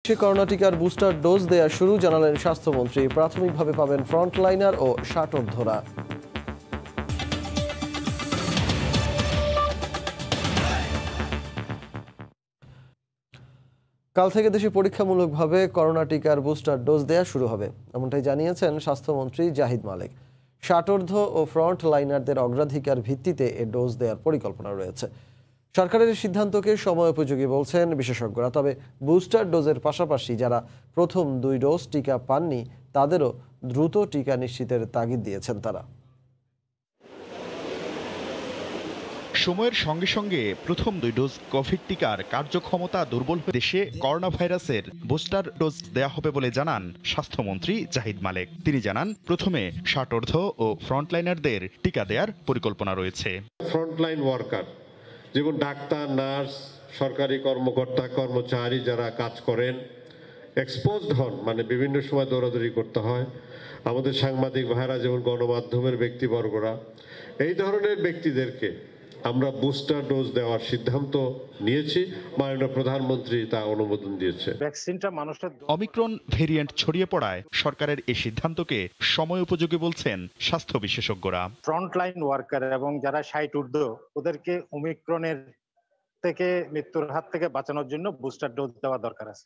Corona টিকার booster dose দেয়া শুরু, জানালেন স্বাস্থ্যমন্ত্রী। প্রাথমিকভাবে পাবেন ফ্রন্টলাইনার ও শাটরধরা। কাল থেকে দেশে পরীক্ষামূলকভাবে করোনা টিকার বুস্টার ডোজ দেয়া শুরু হবে, এমনটাই জানিয়েছেন স্বাস্থ্যমন্ত্রী জাহিদ মালেক। শাটরধ ও ফ্রন্ট লাইনারদের অগ্রাধিকার ভিত্তিতে এ ডোজ দেওয়ার পরিকল্পনা রয়েছে। সরকারের সিদ্ধান্তকে সময় উপযোগী বলছেন বিশেষজ্ঞরা। তবে বুস্টার ডোজের পাশাপাশি যারা প্রথম 2 ডোজ টিকা পাননি তাদেরও দ্রুত টিকা নিশ্চিতের তাগিদ দিয়েছেন তারা। সময়ের সঙ্গে সঙ্গে প্রথম 2 ডোজ কোভিড টিকার কার্যক্ষমতা দুর্বল হয়ে দেশে করোনা ভাইরাসের বুস্টার ডোজ দেয়া হবে বলে জানান স্বাস্থ্যমন্ত্রী জাহিদ মালেক। তিনি জানান, প্রথমে শাটরধ ও ফ্রন্টলাইনারদের টিকা দেওয়ার পরিকল্পনা রয়েছে। ফ্রন্টলাইন ওয়ার্কার যেমন ডাক্তার, নার্স, সরকারি কর্মকর্তা কর্মচারী যারা কাজ করেন, এক্সপোজড হন, মানে বিভিন্ন সময় দৌড়াদৌড়ি করতে হয়, আমাদের সাংবাদিক ভাইরা যেমন গণমাধ্যমের ব্যক্তিবর্গরা, এই ধরনের ব্যক্তিদেরকে আমরা বুস্টার ডোজ দেওয়ার সিদ্ধান্ত নিয়েছি। মাননীয় প্রধানমন্ত্রী তা অনুমোদন দিয়েছে। ভ্যাকসিনটা মানুষের অমিক্রন ভেরিয়েন্ট ছড়িয়ে পড়ায় সরকারের এই সিদ্ধান্তকে সময় উপযোগী বলছেন স্বাস্থ্য বিশেষজ্ঞরা। ফ্রন্টলাইন ওয়ার্কার এবং যারা 60 ঊর্ধ্ব ওদেরকে ওমিক্রনের থেকে মৃত্যুর হাত থেকে বাঁচানোর জন্য বুস্টার ডোজ দেওয়া দরকার আছে।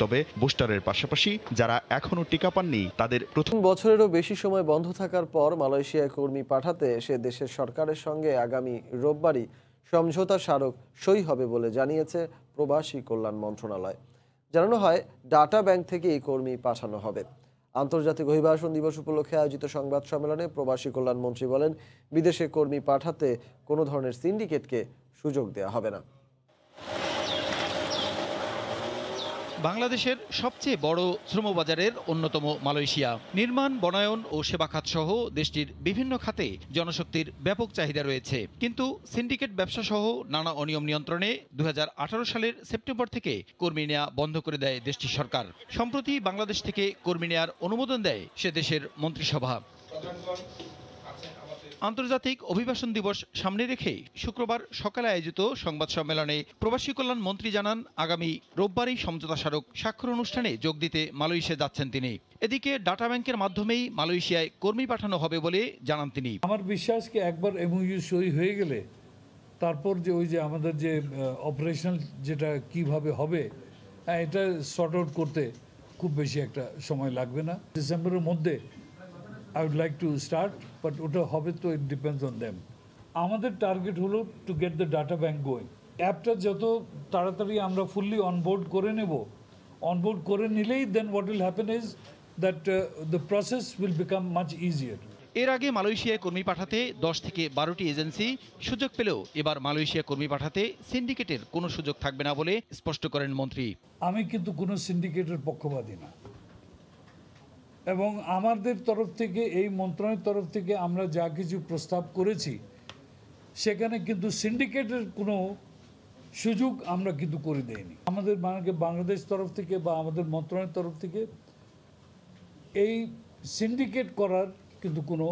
তবে বুস্টারের পাশাপাশি যারা এখনো টিকা পাননি তাদের প্রথম বছরেরও বেশি সময় বন্ধ থাকার পর মালয়েশিয়ায় কর্মী পাঠাতে সে দেশের সরকারের সঙ্গে আগামী রোববারই সমঝোতা স্মারক সই হবে বলে জানিয়েছে প্রবাসী কল্যাণ মন্ত্রণালয়। জানানো হয়, ডাটা ব্যাংক থেকে এই কর্মী পাঠানো হবে। আন্তর্জাতিক অভিবাসন দিবস উপলক্ষে আয়োজিত সংবাদ সম্মেলনে প্রবাসী কল্যাণ মন্ত্রী বলেন, বিদেশে কর্মী পাঠাতে কোনো ধরনের সিন্ডিকেটকে সুযোগ দেওয়া হবে না। বাংলাদেশের সবচেয়ে বড় শ্রমবাজারের অন্যতম মালয়েশিয়া। নির্মাণ, বনায়ন ও সেবা খাত সহ দেশটির বিভিন্ন খাতে জনশক্তির ব্যাপক চাহিদা রয়েছে। কিন্তু সিন্ডিকেট ব্যবসা সহ নানা অনিয়ম নিয়ন্ত্রণে 2018 সালের সেপ্টেম্বর থেকে কর্মী নেওয়া বন্ধ করে দেয় দেশটির সরকার। সম্প্রতি বাংলাদেশ থেকে কর্মী নেওয়ার অনুমোদন দেয় সে দেশের মন্ত্রিসভা। আন্তর্জাতিক অভিবাসন দিবস সামনে রেখে শুক্রবার সকালে আয়োজিত সংবাদ সম্মেলনে প্রবাসী কল্যাণ মন্ত্রী জানান, আগামী রোববারই সমঝোতা স্মারক স্বাক্ষর অনুষ্ঠানে যোগ দিতে মালয়েশিয়া যাচ্ছেন তিনি। এদিকে ডাটা ব্যাংকের মাধ্যমেই মালয়েশিয়ায় কর্মী পাঠানো হবে বলে জানান তিনি। আমার বিশ্বাস কি একবার এমওইউ সই হয়ে গেলে তারপর যে ওই যে আমাদের যে অপারেশনাল যেটা কিভাবে হবে, এটা সর্ট আউট করতে খুব বেশি একটা সময় লাগবে না। ডিসেম্বরের মধ্যে I would like to start, but ওটা হবে তো it depends on them. আমাদের টার্গেট হলো to get the data bank going. অ্যাপটা যত তাড়াতাড়ি আমরা ফুললি অনবোর্ড করে নেব, অনবোর্ড করে নিলেই then what will happen is that the process will become much easier. এর আগে মালয়েশিয়ায় কর্মী পাঠাতে 10 থেকে 12টি এজেন্সি সুযোগ পেলেও এবার মালয়েশিয়া কর্মী পাঠাতে সিন্ডিকেটের কোনো সুযোগ থাকবে না বলে স্পষ্ট করেন মন্ত্রী। আমি কিন্তু কোনো সিন্ডিকেটের পক্ষপাতী না, এবং আমাদের তরফ থেকে এই মন্ত্রণালয়ের তরফ থেকে আমরা যা কিছু প্রস্তাব করেছি সেখানে কিন্তু সিন্ডিকেটের কোনো সুযোগ আমরা কিন্তু করে দেইনি। আমাদের বাংলাদেশ তরফ থেকে বা আমাদের মন্ত্রণালয়ের তরফ থেকে এই সিন্ডিকেট করার কিন্তু কোনো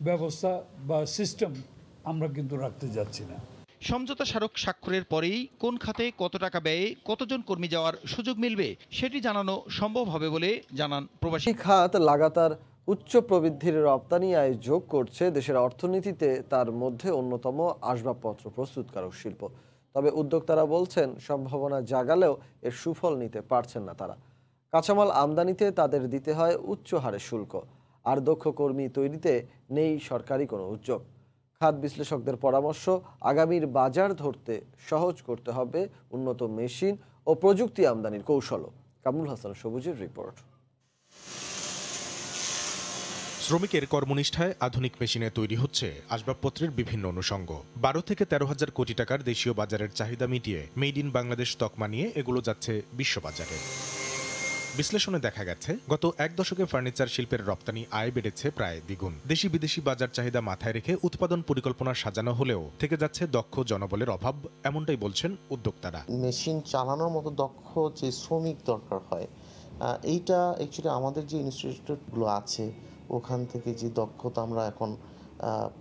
ব্যবস্থা বা সিস্টেম আমরা কিন্তু রাখতে যাচ্ছি না। সমঝোতা স্মারক স্বাক্ষরের পরেই কোন খাতে কত টাকা ব্যয়ে কতজন কর্মী যাওয়ার সুযোগ মিলবে সেটি জানানো সম্ভব হবে বলে জানান প্রবাসী। খাত লাগাতার উচ্চ প্রবৃদ্ধির রপ্তানি আয় যোগ করছে দেশের অর্থনীতিতে, তার মধ্যে অন্যতম আসবাবপত্র প্রস্তুতকারক শিল্প। তবে উদ্যোক্তারা বলছেন, সম্ভাবনা জাগালেও এর সুফল নিতে পারছেন না তারা। কাঁচামাল আমদানিতে তাদের দিতে হয় উচ্চ হারে শুল্ক, আর দক্ষ কর্মী তৈরিতে নেই সরকারি কোনো উদ্যোগ। খাত বিশ্লেষকদের পরামর্শ, আগামীর বাজার ধরতে সহজ করতে হবে উন্নত মেশিন ও প্রযুক্তি আমদানির কৌশলও। কামরুল হাসান সবুজের রিপোর্ট। শ্রমিকের কর্মনিষ্ঠায় আধুনিক মেশিনে তৈরি হচ্ছে আসবাবপত্রের বিভিন্ন অনুষঙ্গ। 12 থেকে 13 হাজার কোটি টাকার দেশীয় বাজারের চাহিদা মিটিয়ে মেড ইন বাংলাদেশ তকমা নিয়ে এগুলো যাচ্ছে বিশ্ববাজারে। বিশ্লেষণে দেখা গেছে, গত এক দশকে ফার্নিচার শিল্পের রপ্তানি আয় বেড়েছে প্রায় দ্বিগুণ। দেশি বিদেশি বাজার চাহিদা মাথায় রেখে উৎপাদন পরিকল্পনা সাজানো হলেও থেকে যাচ্ছে দক্ষ জনবলের অভাব, এমনটাই বলছেন উদ্যোক্তারা। মেশিন চালানোর মতো দক্ষ যে শ্রমিক দরকার হয়, এইটা অ্যাকচুয়ালি আমাদের যে ইনস্টিটিউটগুলো আছে ওখান থেকে যে দক্ষতা আমরা এখন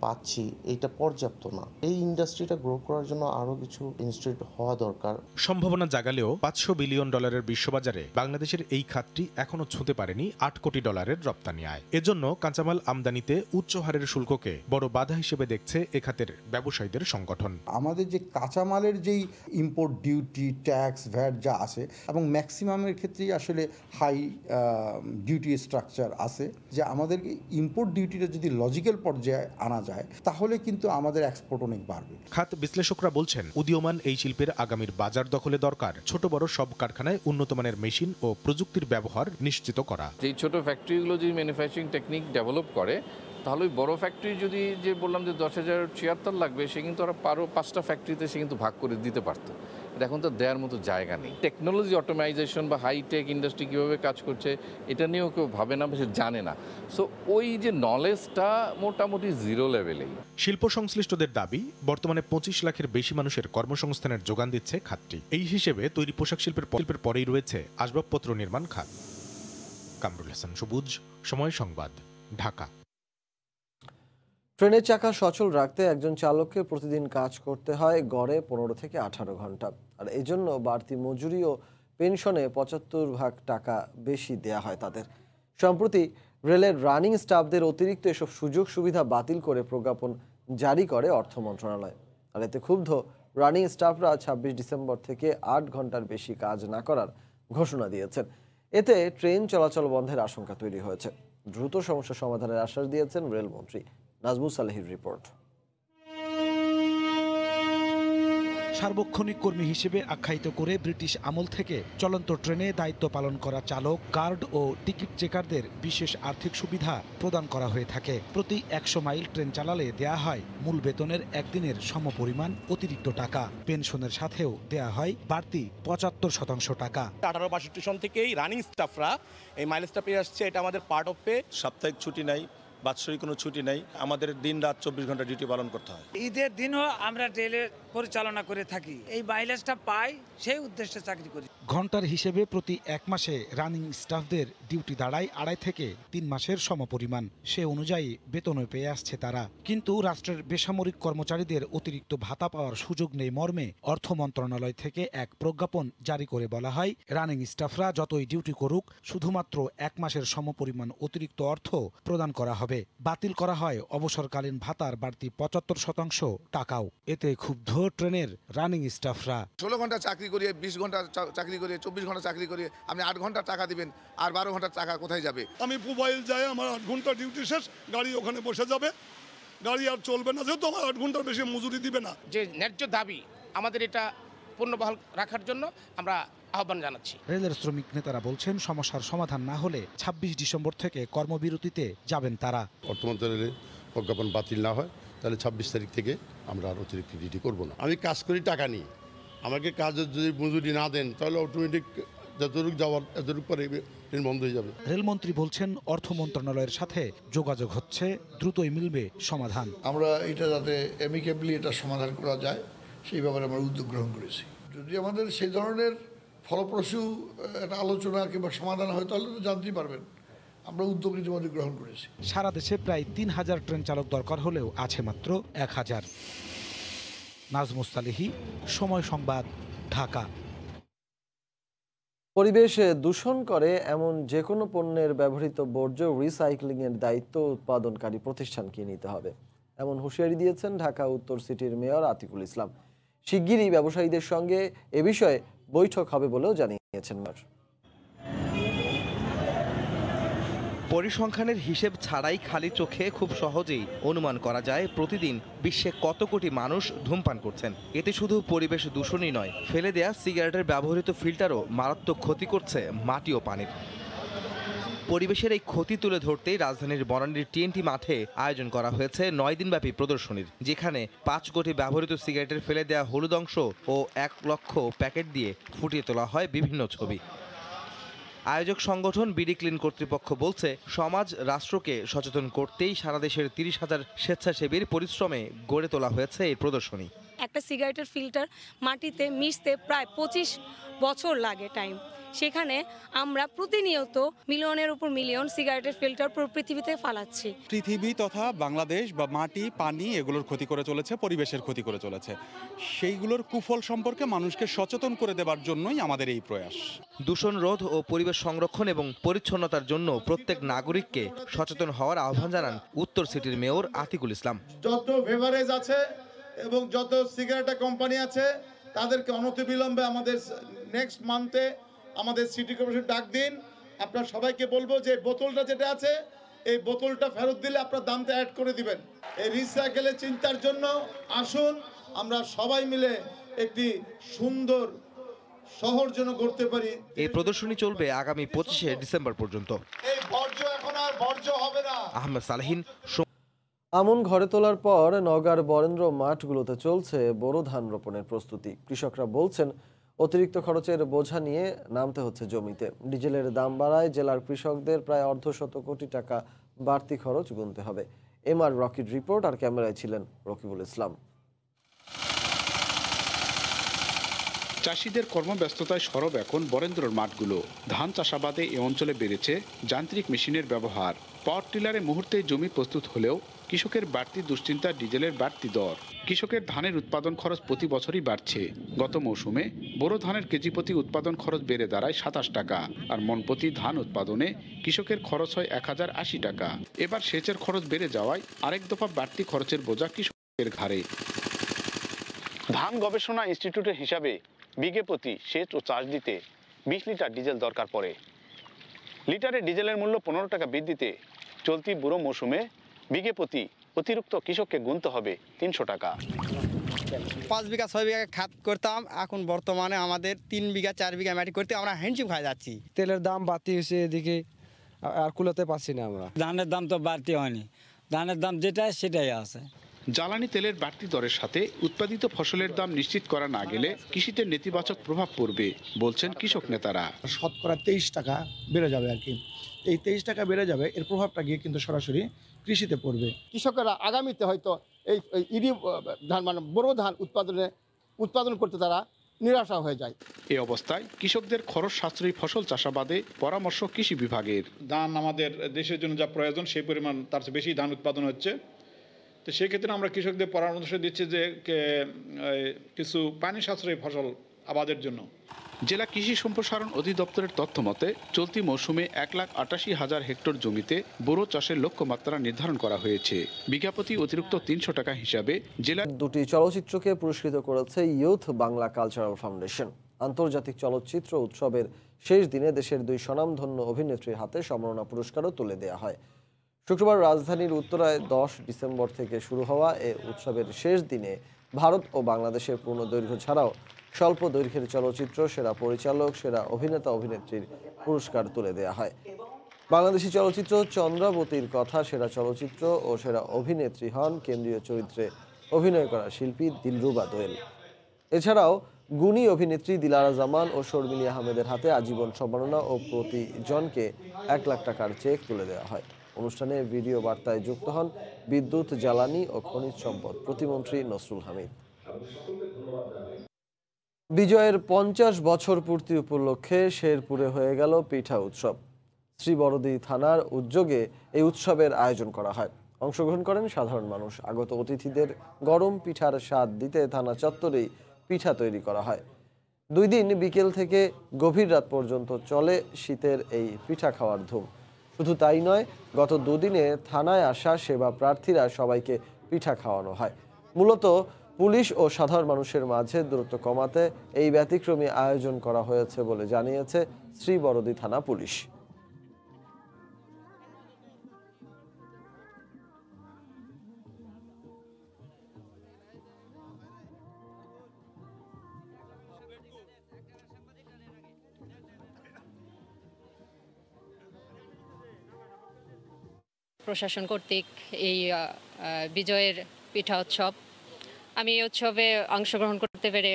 পাচ্ছি এটা পর্যাপ্ত না। এই ইন্ডাস্ট্রিটা গ্রো করার জন্য আরও কিছু ইনস্টিটিউট হওয়া দরকার। সম্ভাবনা জাগালেও $500 বিলিয়ন বিশ্ববাজারে বাংলাদেশের এই খাতটি এখনো ছুঁতে পারেনি $8 কোটি রপ্তানি আয়। এজন্য কাঁচামাল আমদানিতে উচ্চ হারের শুল্ককে বড় বাধা হিসেবে দেখছে এ খাতের ব্যবসায়ীদের সংগঠন। আমাদের যে কাঁচামালের যেই ইম্পোর্ট ডিউটি, ট্যাক্স, ভ্যাট যা আছে এবং ম্যাক্সিমামের ক্ষেত্রেই আসলে হাই ডিউটি স্ট্রাকচার আছে, যে আমাদের ইম্পোর্ট ডিউটিটা যদি লজিক্যাল পর্যায়ে আনা যায় তাহলে কিন্তু আমাদের এক্সপোর্ট অনেক বাড়বে। খাত বিশ্লেষকরা বলছেন, উদীয়মান এই শিল্পের আগামীর বাজার দখলে দরকার ছোট বড় সব কারখানায় উন্নত মানের মেশিন ও প্রযুক্তির ব্যবহার নিশ্চিত করা। এই ছোট ফ্যাক্টরিগুলো যদি ম্যানুফ্যাকচারিং টেকনিক ডেভেলপ করে তাহলে ওই বড় ফ্যাক্টরি যদি যে বললাম যে 10,076 লাগবে, সে কিন্তু ওরা 5টা ফ্যাক্টরিতে সে কিন্তু ভাগ করে দিতে পারতো। এখন তো দেওয়ার মতো জায়গা নেই। টেকনোলজি অটোমাইজেশন বা হাইটেক ইন্ডাস্ট্রি কীভাবে কাজ করছে এটা নিয়েও কেউ ভাবে না বা সে জানে না। সো ওই যে নলেজটা মোটামুটি জিরো লেভেলেই। শিল্প সংশ্লিষ্টদের দাবি, বর্তমানে 25 লাখের বেশি মানুষের কর্মসংস্থানের যোগান দিচ্ছে খাতটি। এই হিসেবে তৈরি পোশাক শিল্পের পরেই রয়েছে আসবাবপত্র নির্মাণ খাত। কামরুল হাসান সবুজ, সময় সংবাদ, ঢাকা। ট্রেনের চাকা সচল রাখতে একজন চালককে প্রতিদিন কাজ করতে হয় গড়ে 15 থেকে 18 ঘন্টা, আর এজন্য বাড়তি মজুরি ও পেনশনে 75% টাকা বেশি দেয়া হয় তাদের। সম্প্রতি রেলের রানিং স্টাফদের অতিরিক্ত এসব সুযোগ সুবিধা বাতিল করে প্রজ্ঞাপন জারি করে অর্থ মন্ত্রণালয়। আর এতে ক্ষুব্ধ রানিং স্টাফরা 26 ডিসেম্বর থেকে 8 ঘন্টার বেশি কাজ না করার ঘোষণা দিয়েছেন। এতে ট্রেন চলাচল বন্ধের আশঙ্কা তৈরি হয়েছে। দ্রুত সমস্যা সমাধানের আশ্বাস দিয়েছেন রেলমন্ত্রী। নাজমুস সালেহির রিপোর্ট। সার্বক্ষণিক কর্মী হিসেবে আখ্যায়িত করে ব্রিটিশ আমল থেকে চলন্ত ট্রেনে দায়িত্ব পালন করা চালক, গার্ড ও টিকিট চেকারদের বিশেষ আর্থিক সুবিধা প্রদান করা হয়ে থাকে। প্রতি 100 মাইল ট্রেন চালালে দেয়া হয় মূল বেতনের একদিনের সমপরিমাণ অতিরিক্ত টাকা। পেনশনের সাথেও দেয়া হয় বাড়তি 75% টাকা। 18-62 সন থেকেই রানিং স্টাফরা এই মাইলেজটা পেয়ে আসছে। এটা আমাদের পার্ট অফ পে। সাপ্তাহিক ছুটি নাই, বাৎসরিক কোনো ছুটি নাই। আমাদের দিন রাত 24 ঘন্টা ডিউটি পালন করতে হয়। ঈদের দিনও আমরা রেলে পরিচালনা করে থাকি। এই মাইলেজটা পাই, সেই উদ্দেশ্যে চাকরি করি। ঘন্টার হিসেবে প্রতি 1 মাসে রানিং স্টাফদের ডিউটি দাঁড়ায় 2.5 থেকে 3 মাসের সমপরিমাণ। সে অনুযায়ী বেতনও পেয়ে আসছে তারা। কিন্তু রাষ্ট্রের বেসামরিক কর্মচারীদের অতিরিক্ত ভাতা পাওয়ার সুযোগ নেই মর্মে অর্থ মন্ত্রণালয় থেকে এক প্রজ্ঞাপন জারি করে বলা হয়, রানিং স্টাফরা যতই ডিউটি করুক শুধুমাত্র 1 মাসের সমপরিমাণ অতিরিক্ত অর্থ প্রদান করা হবে। বাতিল করা হয় অবসরকালীন ভাতার বাড়তি 75% টাকাও। এতে ক্ষুব্ধ ট্রেনের রানিং স্টাফরা। 16 ঘন্টা চাকরি করিয়ে, 20 ঘন্টা চাকরি করিয়ে, 24 ঘন্টা চাকরি করিয়ে আপনি 8 ঘন্টা টাকা দিবেন, আর 12 ঘন্টার টাকা কোথায় যাবে? আমি মোবাইল যাই, আমার 8 ঘন্টা ডিউটি শেষ, গাড়ি ওখানে বসে যাবে, গাড়ি আর চলবে না, যেহেতু আমার 8 ঘন্টার বেশি মজুরি দিবে না। যে ন্যায্য দাবি আমাদের এটা পূর্ণবহাল রাখার জন্য আমরা আহ্বান জানাচ্ছি। রেলের শ্রমিক নেতারা বলছেন, সমস্যার সমাধান না হলে 26 ডিসেম্বর থেকে কর্মবিরতিতে যাবেন তারা। অর্থ মন্ত্রণালয়ের প্রজ্ঞাপন বাতিল না হয় তাহলে 26 তারিখ থেকে আমরা আর অতিরিক্ত ডিউটি করব না। আমি কাজ করি টাকা নিই, আমাকে কাজের যদি মজুরি না দেন তাহলে অটোমেটিক যতটুকু যাওয়ার এতটুকু পরে ট্রেন বন্ধ হয়ে যাবে। রেলমন্ত্রী বলছেন, অর্থ মন্ত্রণালয়ের সাথে যোগাযোগ হচ্ছে, দ্রুতই মিলবে সমাধান। আমরা এটা যাতে অ্যামিকেবলি এটা সমাধান করা যায় সেই ব্যাপারে আমরা উদ্যোগ গ্রহণ করেছি। যদি আমাদের সেই ধরনের ফলপ্রসূ একটা আলোচনা কিংবা সমাধান হয় তাহলে তো জানতেই পারবেন। আমরা উদ্যোগ ইতিমধ্যে গ্রহণ করেছি। সারা দেশে প্রায় 3000 ট্রেন চালক দরকার হলেও আছে মাত্র 1000। নাজমুস সালেহি, সময় সংবাদ, ঢাকা। পরিবেশ দূষণ করে এমন যে কোনো পণ্যের ব্যবহৃত বর্জ্য রিসাইক্লিংয়ের দায়িত্ব উৎপাদনকারী প্রতিষ্ঠানকে নিতে হবে, এমন হুঁশিয়ারি দিয়েছেন ঢাকা উত্তর সিটির মেয়র আতিকুল ইসলাম। শিগগিরই ব্যবসায়ীদের সঙ্গে এ বিষয়ে বৈঠক হবে বলেও জানিয়েছেন মেয়র। পরিসংখ্যানের হিসেব ছাড়াই খালি চোখে খুব সহজেই অনুমান করা যায় প্রতিদিন বিশ্বে কত কোটি মানুষ ধূমপান করছেন। এতে শুধু পরিবেশ দূষণই নয়, ফেলে দেয়া সিগারেটের ব্যবহৃত ফিল্টারও মারাত্মক ক্ষতি করছে মাটি ও পানির। পরিবেশের এই ক্ষতি তুলে ধরতেই রাজধানীর বনানীর টিএনটি মাঠে আয়োজন করা হয়েছে 9 দিনব্যাপী প্রদর্শনীর, যেখানে 5 কোটি ব্যবহৃত সিগারেটের ফেলে দেয়া হলুদ অংশ ও 1 লক্ষ প্যাকেট দিয়ে ফুটিয়ে তোলা হয় বিভিন্ন ছবি। আয়োজক সংগঠন বিডি ক্লিন কর্তৃপক্ষ বলছে, সমাজ রাষ্ট্রকে সচেতন করতেই সারা দেশের 30,000 স্বেচ্ছাসেবীর পরিশ্রমে গড়ে তোলা হয়েছে এই প্রদর্শনী। একটা সিগারেটের ফিল্টার মাটিতে মিশতে প্রায় 25 বছর লাগে টাইম। সেখানে আমরা প্রতিনিয়ত মিলিয়নের উপর মিলিয়ন সিগারেটের ফিল্টার পুরো পৃথিবীতে ফালাচ্ছি। পৃথিবী তথা বাংলাদেশ বা মাটি পানি এগুলোর ক্ষতি করে চলেছে, পরিবেশের ক্ষতি করে চলেছে। সেইগুলোর কুফল সম্পর্কে মানুষকে সচেতন করে দেওয়ার জন্যই আমাদের এই প্রয়াস। দূষণ রোধ ও পরিবেশ সংরক্ষণ এবং পরিচ্ছন্নতার জন্য প্রত্যেক নাগরিককে সচেতন হওয়ার আহ্বান জানান উত্তর সিটির মেয়র আতিকুল ইসলাম। যত বেভারেজ আছে এবং যত সিগারেট কোম্পানি আছে তাদেরকে অনতিবিলম্বে আমাদের নেক্সট মান্থে আমাদের সিটি কর্পোরেশন ডাক দিন। আপনারা সবাইকে বলবো যে বোতলটা যেটা আছে এই বোতলটা ফেরত দিলে আপনার দামটা অ্যাড করে দিবেন। এই রিসাইকেলের চিন্তার জন্য আসুন আমরা সবাই মিলে একটি সুন্দর শহর যেন করতে পারি। এই প্রদর্শনী চলবে আগামী 25শে ডিসেম্বর পর্যন্ত। এই বর্জ্য এখন আর বর্জ্য হবে না। আহমেদ সালেহিন। আমন ঘরে তোলার পর নওগাঁর বরেন্দ্র মাঠগুলোতে চলছে বোরো ধান রোপণের প্রস্তুতি। কৃষকরা বলছেন অতিরিক্ত খরচের বোঝা নিয়ে নামতে হচ্ছে জমিতে। ডিজেলের দাম বাড়ায় জেলার কৃষকদের প্রায় অর্ধশত কোটি টাকা বাড়তি খরচ গুনতে হবে। এমআর রকির রিপোর্ট, আর ক্যামেরায় ছিলেন রকিবুল ইসলাম। চাষিদের কর্মব্যস্ততায় সরব এখন বরেন্দ্রর মাঠগুলো। ধান চাষাবাদে এ অঞ্চলে বেড়েছে যান্ত্রিক মেশিনের ব্যবহার। পাওয়ার টিলারে মুহূর্তে জমি প্রস্তুত হলেও কৃষকের বাড়তি দুশ্চিন্তা ডিজেলের বাড়তি দর। কৃষকের ধানের উৎপাদন খরচ প্রতি বছরই বাড়ছে। গত মৌসুমে বোরো ধানের কেজি প্রতি উৎপাদন খরচ বেড়ে দাঁড়ায় 27 টাকা, আর মন প্রতি ধান উৎপাদনে কৃষকের খরচ হয় 1080 টাকা। এবার সেচের খরচ বেড়ে যাওয়ায় আরেক দফা বাড়তি খরচের বোঝা কৃষকের ঘাড়ে। ধান গবেষণা ইনস্টিটিউটের হিসাবে বিঘে প্রতি সেচ ও চাষ দিতে 20 লিটার ডিজেল দরকার পড়ে। লিটারে ডিজেলের মূল্য 15 টাকা বৃদ্ধিতে চলতি বুড়ো মৌসুমে বিঘে প্রতি অতিরিক্ত কৃষককে গুনতে হবে 300 টাকা। 5 বিঘা 6 বিঘা খাত করতাম, এখন বর্তমানে আমাদের 3 বিঘা 4 বিঘা মাটি করতে আমরা হ্যান্ডচিপ খাই যাচ্ছি। তেলের দাম বাড়তি হয়েছে, এদিকে আর কুলাতে পারছি না আমরা। ধানের দাম তো বাড়তি হয়নি, ধানের দাম যেটা সেটাই আছে। জ্বালানি তেলের বাড়তি দরের সাথে উৎপাদিত ফসলের দাম নিশ্চিত করা না গেলে কৃষিতে নেতিবাচক প্রভাব পড়বে বলছেন কৃষক নেতারা। শতকরা 23 টাকা বেড়ে যাবে আর কি। এই 23 টাকা বেড়ে যাবে, এর প্রভাবটা গিয়ে কিন্তু সরাসরি কৃষিতে পড়বে। কৃষকেরা আগামীতে হয়তো এই ইরি ধান মানে বোরো ধান উৎপাদন করতে তারা নিরাশা হয়ে যায়। এই অবস্থায় কৃষকদের খরচ সাশ্রয়ী ফসল চাষাবাদে পরামর্শ কৃষি বিভাগের। ধান আমাদের দেশের জন্য যা প্রয়োজন সেই পরিমাণ তার চেয়ে বেশি ধান উৎপাদন হচ্ছে। তো সেক্ষেত্রে আমরা কৃষকদের পরামর্শ দিচ্ছি যে কিছু পানি সাশ্রয়ী ফসল আবাদের জন্য। জেলা কৃষি সম্প্রসারণ অধিদপ্তরের তথ্য মতে চলতি মৌসুমে 1,88,000 হেক্টর জমিতে বোরো চাষের লক্ষ্যমাত্রা নির্ধারণ করা হয়েছে। বিঘাপতি অতিরিক্ত 300 টাকা হিসাবে জেলা দুটি চলচ্চিত্রকে পুরস্কৃত করেছে ইউথ বাংলা কালচারাল ফাউন্ডেশন। আন্তর্জাতিক চলচ্চিত্র উৎসবের শেষ দিনে দেশের দুই স্বনামধন্য অভিনেত্রীর হাতে সম্মাননা পুরস্কারও তুলে দেওয়া হয়। শুক্রবার রাজধানীর উত্তরায় 10 ডিসেম্বর থেকে শুরু হওয়া এ উৎসবের শেষ দিনে ভারত ও বাংলাদেশের পূর্ণদৈর্ঘ্য ছাড়াও স্বল্প দৈর্ঘ্যের চলচ্চিত্র, সেরা পরিচালক, সেরা অভিনেতা অভিনেত্রীর পুরস্কার তুলে দেওয়া হয়। বাংলাদেশি চলচ্চিত্র চন্দ্রাবতীর কথা সেরা চলচ্চিত্র ও সেরা অভিনেত্রী হন কেন্দ্রীয় চরিত্রে অভিনয় করা শিল্পী দিলরুবা দোয়েল। এছাড়াও গুণী অভিনেত্রী দিলারা জামান ও শর্মিলী আহমেদের হাতে আজীবন সম্মাননা ও প্রতিজনকে 1 লাখ টাকার চেক তুলে দেওয়া হয়। অনুষ্ঠানে ভিডিও বার্তায় যুক্ত হন বিদ্যুৎ, জ্বালানি ও খনিজ সম্পদ প্রতিমন্ত্রী নসরুল হামিদ। বিজয়ের 50 বছর পূর্তি উপলক্ষে শেরপুরে হয়ে গেল পিঠা উৎসব। শ্রীবরদী থানার উদ্যোগে এই উৎসবের আয়োজন করা হয়। অংশগ্রহণ করেন সাধারণ মানুষ। আগত অতিথিদের গরম পিঠার স্বাদ দিতে থানা চত্বরেই পিঠা তৈরি করা হয়। 2 দিন বিকেল থেকে গভীর রাত পর্যন্ত চলে শীতের এই পিঠা খাওয়ার ধুম। শুধু তাই নয়, গত 2 দিনে থানায় আসা সেবা প্রার্থীরা সবাইকে পিঠা খাওয়ানো হয়। মূলত পুলিশ ও সাধারণ মানুষের মাঝে দূরত্ব কমাতে এই ব্যতিক্রমী আয়োজন করা হয়েছে বলে জানিয়েছে শ্রীবরদী থানা পুলিশ। প্রশাসন কর্তৃক এই বিজয়ের পিঠা উৎসব, আমি এই উৎসবে অংশগ্রহণ করতে পেরে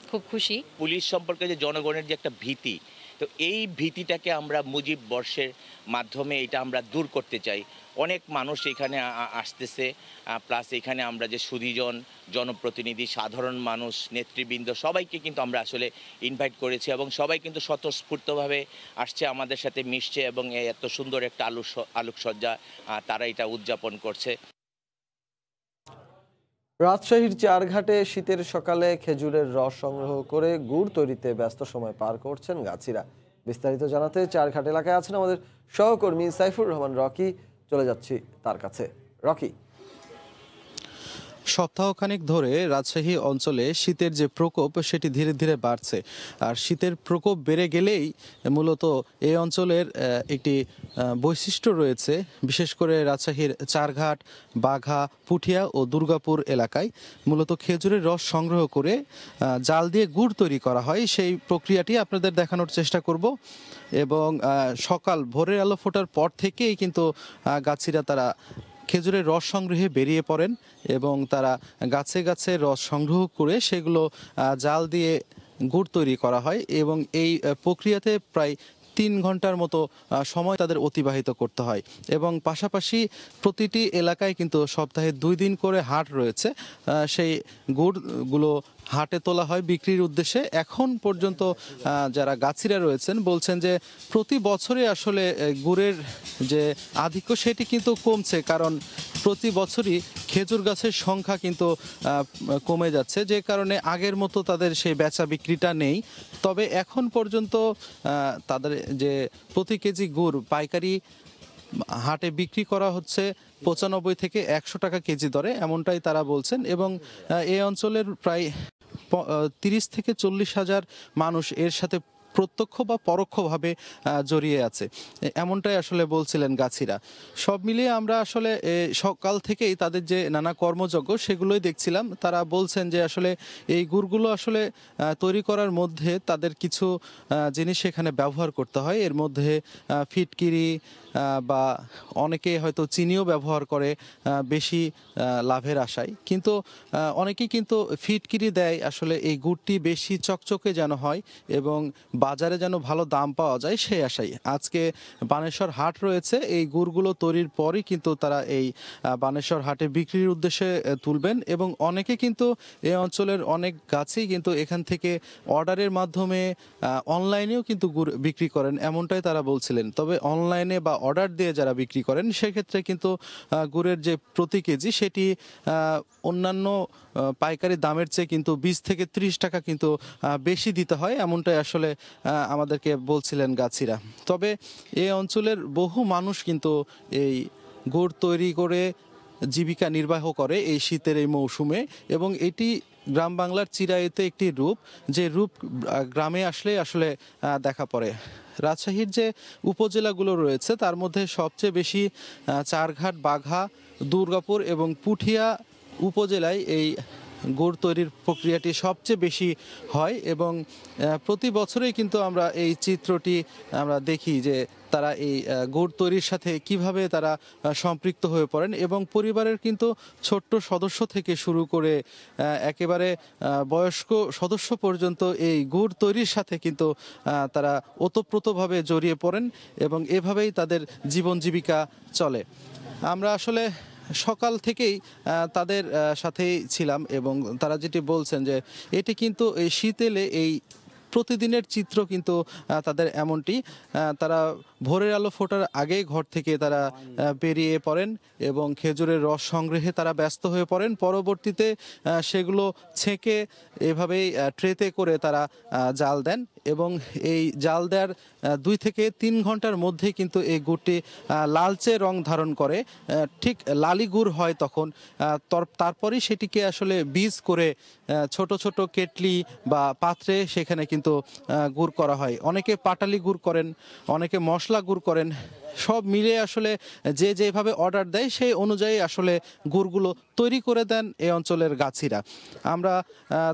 খুব খুশি। পুলিশ সম্পর্কে যে জনগণের যে একটা ভীতি, তো এই ভীতিটাকে আমরা মুজিব বর্ষের মাধ্যমে এটা আমরা দূর করতে চাই। অনেক মানুষ এখানে আসতেছে, প্লাস এখানে আমরা যে সুধীজন, জনপ্রতিনিধি, সাধারণ মানুষ, নেতৃবৃন্দ সবাইকে কিন্তু আমরা আসলে ইনভাইট করেছি এবং সবাই কিন্তু স্বতঃস্ফূর্তভাবে আসছে, আমাদের সাথে মিশছে এবং এত সুন্দর একটা আলোকসজ্জা তারা এটা উদযাপন করছে। রাজশাহীর চারঘাটে শীতের সকালে খেজুরের রস সংগ্রহ করে গুড় তৈরিতে ব্যস্ত সময় পার করছেন গাছিরা। বিস্তারিত জানাতে চারঘাট এলাকায় আছেন আমাদের সহকর্মী সাইফুর রহমান রকি। চলে যাচ্ছি তার কাছে। রকি, সপ্তাহখানেক ধরে রাজশাহী অঞ্চলে শীতের যে প্রকোপ সেটি ধীরে ধীরে বাড়ছে। আর শীতের প্রকোপ বেড়ে গেলেই মূলত এই অঞ্চলের একটি বৈশিষ্ট্য রয়েছে, বিশেষ করে রাজশাহীর চারঘাট, বাঘা, পুঠিয়া ও দুর্গাপুর এলাকায় মূলত খেজুরের রস সংগ্রহ করে জাল দিয়ে গুড় তৈরি করা হয়। সেই প্রক্রিয়াটি আপনাদের দেখানোর চেষ্টা করব। এবং সকাল ভোরের আলো ফোটার পর থেকেই কিন্তু গাছিরা তারা খেজুরের রস সংগ্রহে বেরিয়ে পড়েন এবং তারা গাছে গাছে রস সংগ্রহ করে সেগুলো জাল দিয়ে গুড় তৈরি করা হয় এবং এই প্রক্রিয়াতে প্রায় 3 ঘন্টার মতো সময় তাদের অতিবাহিত করতে হয়। এবং পাশাপাশি প্রতিটি এলাকায় কিন্তু সপ্তাহে 2 দিন করে হাট রয়েছে, সেই গুড়গুলো হাটে তোলা হয় বিক্রির উদ্দেশ্যে। এখন পর্যন্ত যারা গাছিরা রয়েছেন বলছেন যে প্রতি বছরে আসলে গুড়ের যে আধিক্য সেটি কিন্তু কমছে, কারণ প্রতি বছরই খেজুর গাছের সংখ্যা কিন্তু কমে যাচ্ছে, যে কারণে আগের মতো তাদের সেই বেচা বিক্রিটা নেই। তবে এখন পর্যন্ত তাদের যে প্রতি কেজি গুড় পাইকারি হাটে বিক্রি করা হচ্ছে 95 থেকে 100 টাকা কেজি দরে, এমনটাই তারা বলছেন। এবং এই অঞ্চলের প্রায় 30 থেকে 40 হাজার মানুষ এর সাথে প্রত্যক্ষ বা পরোক্ষভাবে জড়িয়ে আছে, এমনটাই আসলে বলছিলেন গাছিরা। সব মিলিয়ে আমরা আসলে সকাল থেকেই তাদের যে নানা কর্মযজ্ঞ সেগুলোই দেখছিলাম। তারা বলছেন যে আসলে এই গুড়গুলো আসলে তৈরি করার মধ্যে তাদের কিছু জিনিস এখানে ব্যবহার করতে হয়। এর মধ্যে ফিটকিরি বা অনেকে হয়তো চিনিও ব্যবহার করে বেশি লাভের আশায়, কিন্তু অনেকেই কিন্তু ফিটকিরি দেয় আসলে এই গুড়টি বেশি চকচকে যেন হয় এবং বাজারে যেন ভালো দাম পাওয়া যায় সেই আশায়। আজকে বানেশ্বর হাট রয়েছে, এই গুড়গুলো তৈরির পরই কিন্তু তারা এই বানেশ্বর হাটে বিক্রির উদ্দেশ্যে তুলবেন। এবং অনেকে কিন্তু এই অঞ্চলের অনেক গাছেই কিন্তু এখান থেকে অর্ডারের মাধ্যমে অনলাইনেও কিন্তু গুড় বিক্রি করেন, এমনটাই তারা বলছিলেন। তবে অনলাইনে বা অর্ডার দিয়ে যারা বিক্রি করেন সেক্ষেত্রে কিন্তু গুড়ের যে প্রতি কেজি সেটি অন্যান্য পাইকারি দামের চেয়ে কিন্তু 20 থেকে 30 টাকা কিন্তু বেশি দিতে হয়, এমনটাই আসলে আমাদেরকে বলছিলেন গাছিরা। তবে এই অঞ্চলের বহু মানুষ কিন্তু এই গুড় তৈরি করে জীবিকা নির্বাহ করে এই শীতের এই মৌসুমে। এবং এটি গ্রাম বাংলার চিরায়ুতে একটি রূপ, যে রূপ গ্রামে আসলে আসলে দেখা পড়ে। রাজশাহীর যে উপজেলাগুলো রয়েছে তার মধ্যে সবচেয়ে বেশি চারঘাট, বাঘা, দুর্গাপুর এবং পুঠিয়া উপজেলায় এই গুড় তৈরির প্রক্রিয়াটি সবচেয়ে বেশি হয়। এবং প্রতি বছরেই কিন্তু আমরা এই চিত্রটি আমরা দেখি যে তারা এই গুড় তৈরির সাথে কিভাবে তারা সম্পৃক্ত হয়ে পড়েন এবং পরিবারের কিন্তু ছোট্ট সদস্য থেকে শুরু করে একেবারে বয়স্ক সদস্য পর্যন্ত এই গুড় তৈরির সাথে কিন্তু তারা ওতপ্রোতভাবে জড়িয়ে পড়েন এবং এভাবেই তাদের জীবন জীবিকা চলে। আমরা আসলে সকাল থেকেই তাদের সাথেই ছিলাম এবং তারা যেটি বলছেন যে এটি কিন্তু এই শীত এলে এই প্রতিদিনের চিত্র কিন্তু তাদের এমনটি। তারা ভোরের আলো ফোটার আগেই ঘর থেকে তারা বেরিয়ে পড়েন এবং খেজুরের রস সংগ্রহে তারা ব্যস্ত হয়ে পড়েন। পরবর্তীতে সেগুলো ছেঁকে এভাবেই ট্রেতে করে তারা জাল দেন এবং এই জাল দেওয়ার 2 থেকে 3 ঘন্টার মধ্যে কিন্তু এই গুড়টি লালচে রং ধারণ করে, ঠিক লালি গুড় হয় তখন। তারপরেই সেটিকে আসলে বীজ করে ছোট ছোট কেটলি বা পাত্রে সেখানে কিন্তু গুড় করা হয়। অনেকে পাটালি গুড় করেন, অনেকে মশলা গুড় করেন। সব মিলে আসলে যে যেভাবে অর্ডার দেয় সেই অনুযায়ী আসলে গুড়গুলো তৈরি করে দেন এই অঞ্চলের গাছিরা। আমরা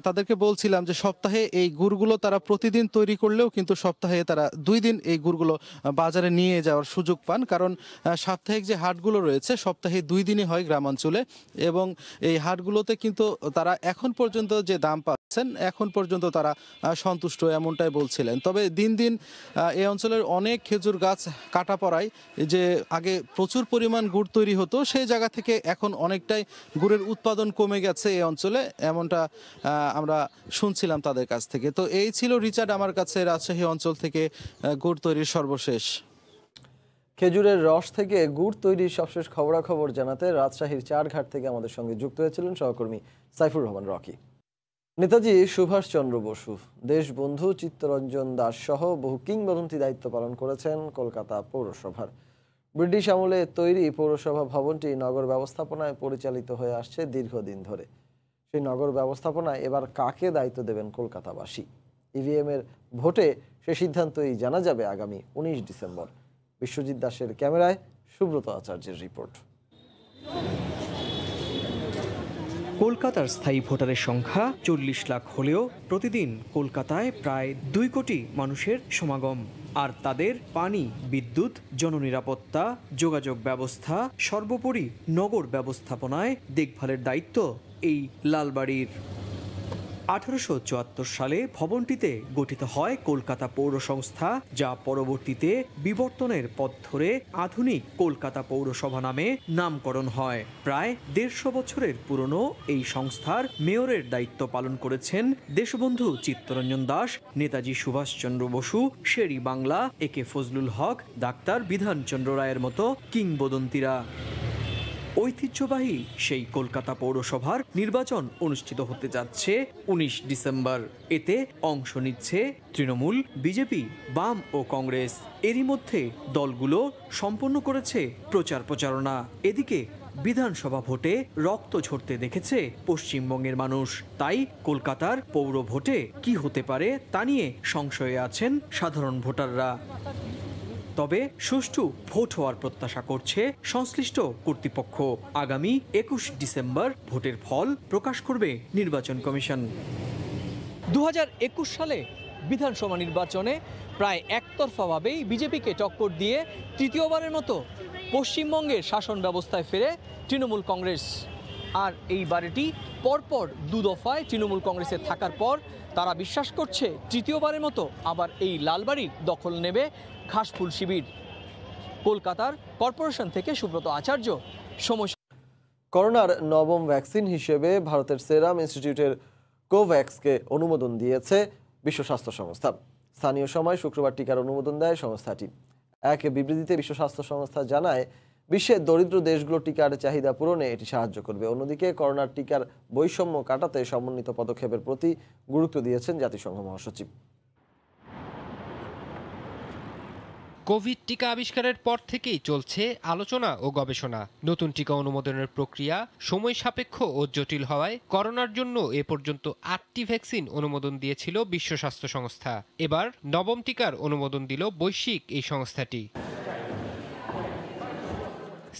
তাদেরকে বলছিলাম যে সপ্তাহে এই গুড়গুলো তারা প্রতিদিন তৈরি করলেও কিন্তু সপ্তাহে তারা 2 দিন এই গুড়গুলো বাজারে নিয়ে যাওয়ার সুযোগ পান, কারণ সাপ্তাহিক যে হাটগুলো রয়েছে সপ্তাহে 2 দিনই হয় গ্রামাঞ্চলে। এবং এই হাটগুলোতে কিন্তু তারা এখন পর্যন্ত যে দাম পায় এখন পর্যন্ত তারা সন্তুষ্ট এমনটাই বলছিলেন। তবে দিন দিন এই অঞ্চলের অনেক খেজুর গাছ কাটা পড়ায় যে আগে প্রচুর পরিমাণ গুড় তৈরি হতো সেই জায়গা থেকে এখন অনেকটাই গুড়ের উৎপাদন কমে গেছে এই অঞ্চলে, এমনটা আমরা শুনছিলাম তাদের কাছ থেকে। তো এই ছিল রিচার্ড আমার কাছে রাজশাহী অঞ্চল থেকে গুড় তৈরির সর্বশেষ। খেজুরের রস থেকে গুড় তৈরির সবশেষ খবরাখবর জানাতে রাজশাহীর চারঘাট থেকে আমাদের সঙ্গে যুক্ত হয়েছিলেন সহকর্মী সাইফুর রহমান রকি। নেতাজি সুভাষচন্দ্র বসু, দেশবন্ধু চিত্তরঞ্জন দাস সহ বহু কিংবদন্তি দায়িত্ব পালন করেছেন কলকাতা পৌরসভার। ব্রিটিশ আমলে তৈরি পৌরসভা ভবনটি নগর ব্যবস্থাপনায় পরিচালিত হয়ে আসছে দীর্ঘদিন ধরে। সেই নগর ব্যবস্থাপনায় এবার কাকে দায়িত্ব দেবেন কলকাতাবাসী? ইভিএম এর ভোটে সে সিদ্ধান্তই জানা যাবে আগামী 19 ডিসেম্বর। বিশ্বজিৎ দাসের ক্যামেরায় সুব্রত আচার্যের রিপোর্ট। কলকাতার স্থায়ী ভোটারের সংখ্যা 40 লাখ হলেও প্রতিদিন কলকাতায় প্রায় 2 কোটি মানুষের সমাগম। আর তাদের পানি, বিদ্যুৎ, জননিরাপত্তা, যোগাযোগ ব্যবস্থা, সর্বোপরি নগর ব্যবস্থাপনায় দেখভালের দায়িত্ব এই লালবাড়ির। 1874 সালে ভবনটিতে গঠিত হয় কলকাতা পৌর সংস্থা, যা পরবর্তীতে বিবর্তনের পথ ধরে আধুনিক কলকাতা পৌরসভা নামে নামকরণ হয়। প্রায় 150 বছরের পুরনো এই সংস্থার মেয়রের দায়িত্ব পালন করেছেন দেশবন্ধু চিত্তরঞ্জন দাস, নেতাজি সুভাষচন্দ্র বসু, শেরি বাংলা, একে ফজলুল হক, ডাক্তার বিধানচন্দ্র রায়ের মতো কিংবদন্তিরা। ঐতিহ্যবাহী সেই কলকাতা পৌরসভার নির্বাচন অনুষ্ঠিত হতে যাচ্ছে 19 ডিসেম্বর। এতে অংশ নিচ্ছে তৃণমূল, বিজেপি, বাম ও কংগ্রেস। এরই মধ্যে দলগুলো সম্পন্ন করেছে প্রচারণা। এদিকে বিধানসভা ভোটে রক্ত ঝরতে দেখেছে পশ্চিমবঙ্গের মানুষ। তাই কলকাতার পৌর ভোটে কি হতে পারে তা নিয়ে সংশয়ে আছেন সাধারণ ভোটাররা। তবে সুষ্ঠু ভোট হওয়ার প্রত্যাশা করছে সংশ্লিষ্ট কর্তৃপক্ষ। আগামী 21 ডিসেম্বর ভোটের ফল প্রকাশ করবে নির্বাচন কমিশন। 2021 সালে বিধানসভা নির্বাচনে প্রায় একতরফাভাবেই বিজেপিকে টক্কর দিয়ে তৃতীয়বারের মতো পশ্চিমবঙ্গের শাসন ব্যবস্থায় ফেরে তৃণমূল কংগ্রেস। আর এই বারেটি পরপর 2 দফায় তৃণমূল কংগ্রেসে থাকার পর তারা বিশ্বাস করছে তৃতীয়বারের মতো আবার এই লালবাড়ির দখল নেবে ঘাসফুল শিবির। কলকাতার কর্পোরেশন থেকে সুব্রত আচার্য, সময়। করোনার নবম ভ্যাকসিন হিসেবে ভারতের সেরাম ইনস্টিটিউটের কোভ্যাক্সকে অনুমোদন দিয়েছে বিশ্ব স্বাস্থ্য সংস্থা। স্থানীয় সময় শুক্রবার টিকার অনুমোদন দেয় সংস্থাটি। এক বিবৃতিতে বিশ্ব স্বাস্থ্য সংস্থা জানায়, বিশ্বের দরিদ্র দেশগুলো টিকার চাহিদা পূরণে এটি সাহায্য করবে। অন্যদিকে করোনার টিকার বৈষম্য কাটাতে সমন্বিত পদক্ষেপের প্রতি গুরুত্ব দিয়েছেন জাতিসংঘ মহাসচিব। কোভিড টিকা আবিষ্কারের পর থেকেই চলছে আলোচনা ও গবেষণা। নতুন টিকা অনুমোদনের প্রক্রিয়া সময় সাপেক্ষ ও জটিল হওয়ায় করোনার জন্য এ পর্যন্ত 8টি ভ্যাকসিন অনুমোদন দিয়েছিল বিশ্ব স্বাস্থ্য সংস্থা। এবার নবম টিকার অনুমোদন দিল বৈশ্বিক এই সংস্থাটি।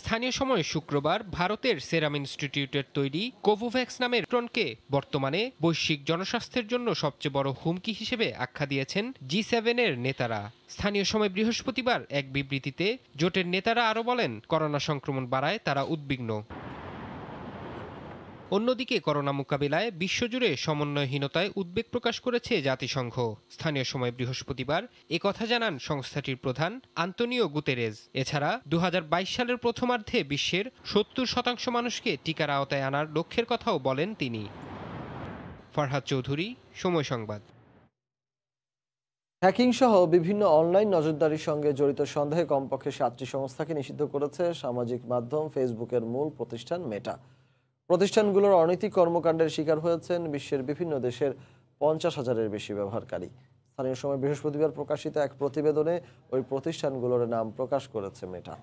স্থানীয় সময় শুক্রবার ভারতের সেরাম ইনস্টিটিউটের তৈরি কোভোভ্যাক্স নামের ট্রনকে বর্তমানে বৈশ্বিক জনস্বাস্থ্যের জন্য সবচেয়ে বড় হুমকি হিসেবে আখ্যা দিয়েছেন G7 এর নেতারা। স্থানীয় সময় বৃহস্পতিবার এক বিবৃতিতে জোটের নেতারা আরও বলেন, করোনা সংক্রমণ বাড়ায় তারা উদ্বিগ্ন। অন্যদিকে করোনা মোকাবিলায় বিশ্বজুড়ে সমন্বয়হীনতায় উদ্বেগ প্রকাশ করেছে জাতিসংঘ। স্থানীয় সময় বৃহস্পতিবার একথা জানান সংস্থাটির প্রধান আন্তোনিও গুতেরেজ। এছাড়া 2022 সালের প্রথমার্ধে বিশ্বের 70% মানুষকে টিকার আওতায় আনার লক্ষ্যের কথাও বলেন তিনি। ফরহাদ চৌধুরী, সময় সংবাদ। হ্যাকিং সহ বিভিন্ন অনলাইন নজরদারির সঙ্গে জড়িত সন্দেহে কমপক্ষে 7টি সংস্থাকে নিষিদ্ধ করেছে সামাজিক মাধ্যম ফেসবুকের মূল প্রতিষ্ঠান মেটা। প্রতিষ্ঠানগুলোর অনৈতিক কর্মকাণ্ডের শিকার হয়েছেন বিশ্বের বিভিন্ন দেশের 50,000-এর বেশি ব্যবহারকারী। স্থানীয় সময় বৃহস্পতিবার প্রকাশিত এক প্রতিবেদনে ওই প্রতিষ্ঠানগুলোর নাম প্রকাশ করেছে মেটা।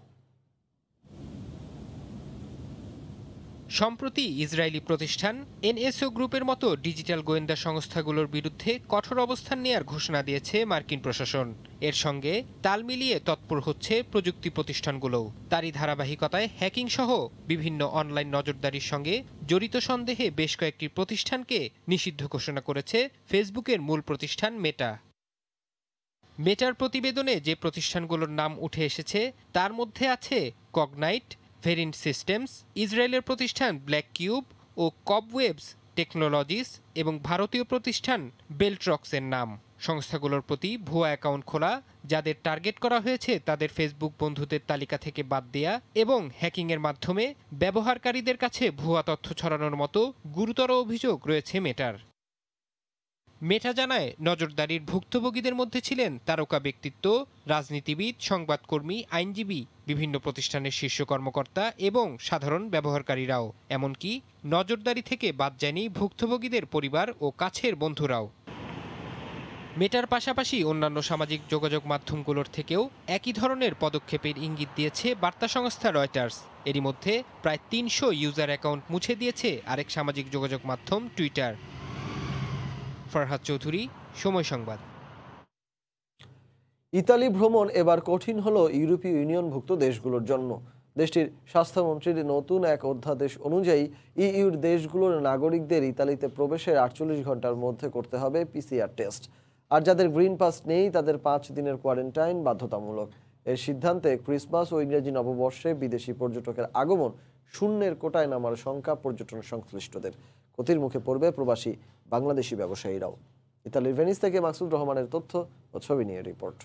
সম্প্রতি ইসরায়েলি প্রতিষ্ঠান NSO গ্রুপের মতো ডিজিটাল গোয়েন্দা সংস্থাগুলোর বিরুদ্ধে কঠোর অবস্থান নেওয়ার ঘোষণা দিয়েছে মার্কিন প্রশাসন। এর সঙ্গে তাল মিলিয়ে তৎপর হচ্ছে প্রযুক্তি প্রতিষ্ঠানগুলোও। তারই ধারাবাহিকতায় হ্যাকিং সহ বিভিন্ন অনলাইন নজরদারির সঙ্গে জড়িত সন্দেহে বেশ কয়েকটি প্রতিষ্ঠানকে নিষিদ্ধ ঘোষণা করেছে ফেসবুকের মূল প্রতিষ্ঠান মেটা। মেটার প্রতিবেদনে যে প্রতিষ্ঠানগুলোর নাম উঠে এসেছে তার মধ্যে আছে কগনাইট, ভেরিন্ট সিস্টেমস, ইসরায়েলের প্রতিষ্ঠান ব্ল্যাক কিউব ও কবওয়েবস টেকনোলজিস এবং ভারতীয় প্রতিষ্ঠান বেলট্রক্সের নাম। সংস্থাগুলোর প্রতি ভুয়া অ্যাকাউন্ট খোলা, যাদের টার্গেট করা হয়েছে তাদের ফেসবুক বন্ধুদের তালিকা থেকে বাদ দেয়া এবং হ্যাকিংয়ের মাধ্যমে ব্যবহারকারীদের কাছে ভুয়া তথ্য ছড়ানোর মতো গুরুতর অভিযোগ রয়েছে মেটার। মেটা জানায়, নজরদারির ভুক্তভোগীদের মধ্যে ছিলেন তারকা ব্যক্তিত্ব, রাজনীতিবিদ, সংবাদকর্মী, আইনজীবী, বিভিন্ন প্রতিষ্ঠানের শীর্ষ কর্মকর্তা এবং সাধারণ ব্যবহারকারীরাও। এমনকি নজরদারি থেকে বাদ যায়নি ভুক্তভোগীদের পরিবার ও কাছের বন্ধুরাও। মেটার পাশাপাশি অন্যান্য সামাজিক যোগাযোগ মাধ্যমগুলোর থেকেও একই ধরনের পদক্ষেপের ইঙ্গিত দিয়েছে বার্তা সংস্থা রয়টার্স। এরই মধ্যে প্রায় ৩০০ ইউজার অ্যাকাউন্ট মুছে দিয়েছে আরেক সামাজিক যোগাযোগ মাধ্যম টুইটার। ফরহাদ চৌধুরী, সময় সংবাদ। ইতালি ভ্রমণ এবার কঠিন হলো ইউরোপীয় ইউনিয়নভুক্ত দেশগুলোর জন্য। দেশটির স্বাস্থ্যমন্ত্রীর নতুন এক অধ্যাদেশ অনুযায়ী ইইউর দেশগুলোর নাগরিকদের ইতালিতে প্রবেশের ৪৮ ঘন্টার মধ্যে করতে হবে পিসিআর টেস্ট। আর যাদের গ্রিন পাস নেই তাদের ৫ দিনের কোয়ারেন্টাইন বাধ্যতামূলক। এর সিদ্ধান্তে ক্রিসমাস ও ইংরেজি নববর্ষে বিদেশি পর্যটকের আগমন শূন্যের কোটায় নামার শঙ্কা পর্যটন সংশ্লিষ্টদের। ক্ষতির মুখে পড়বে প্রবাসী বাংলাদেশি ব্যবসায়ীরাও। ইতালির ভেনিস থেকে মাকসুদ রহমানের তথ্য ও ছবি নিয়ে রিপোর্ট।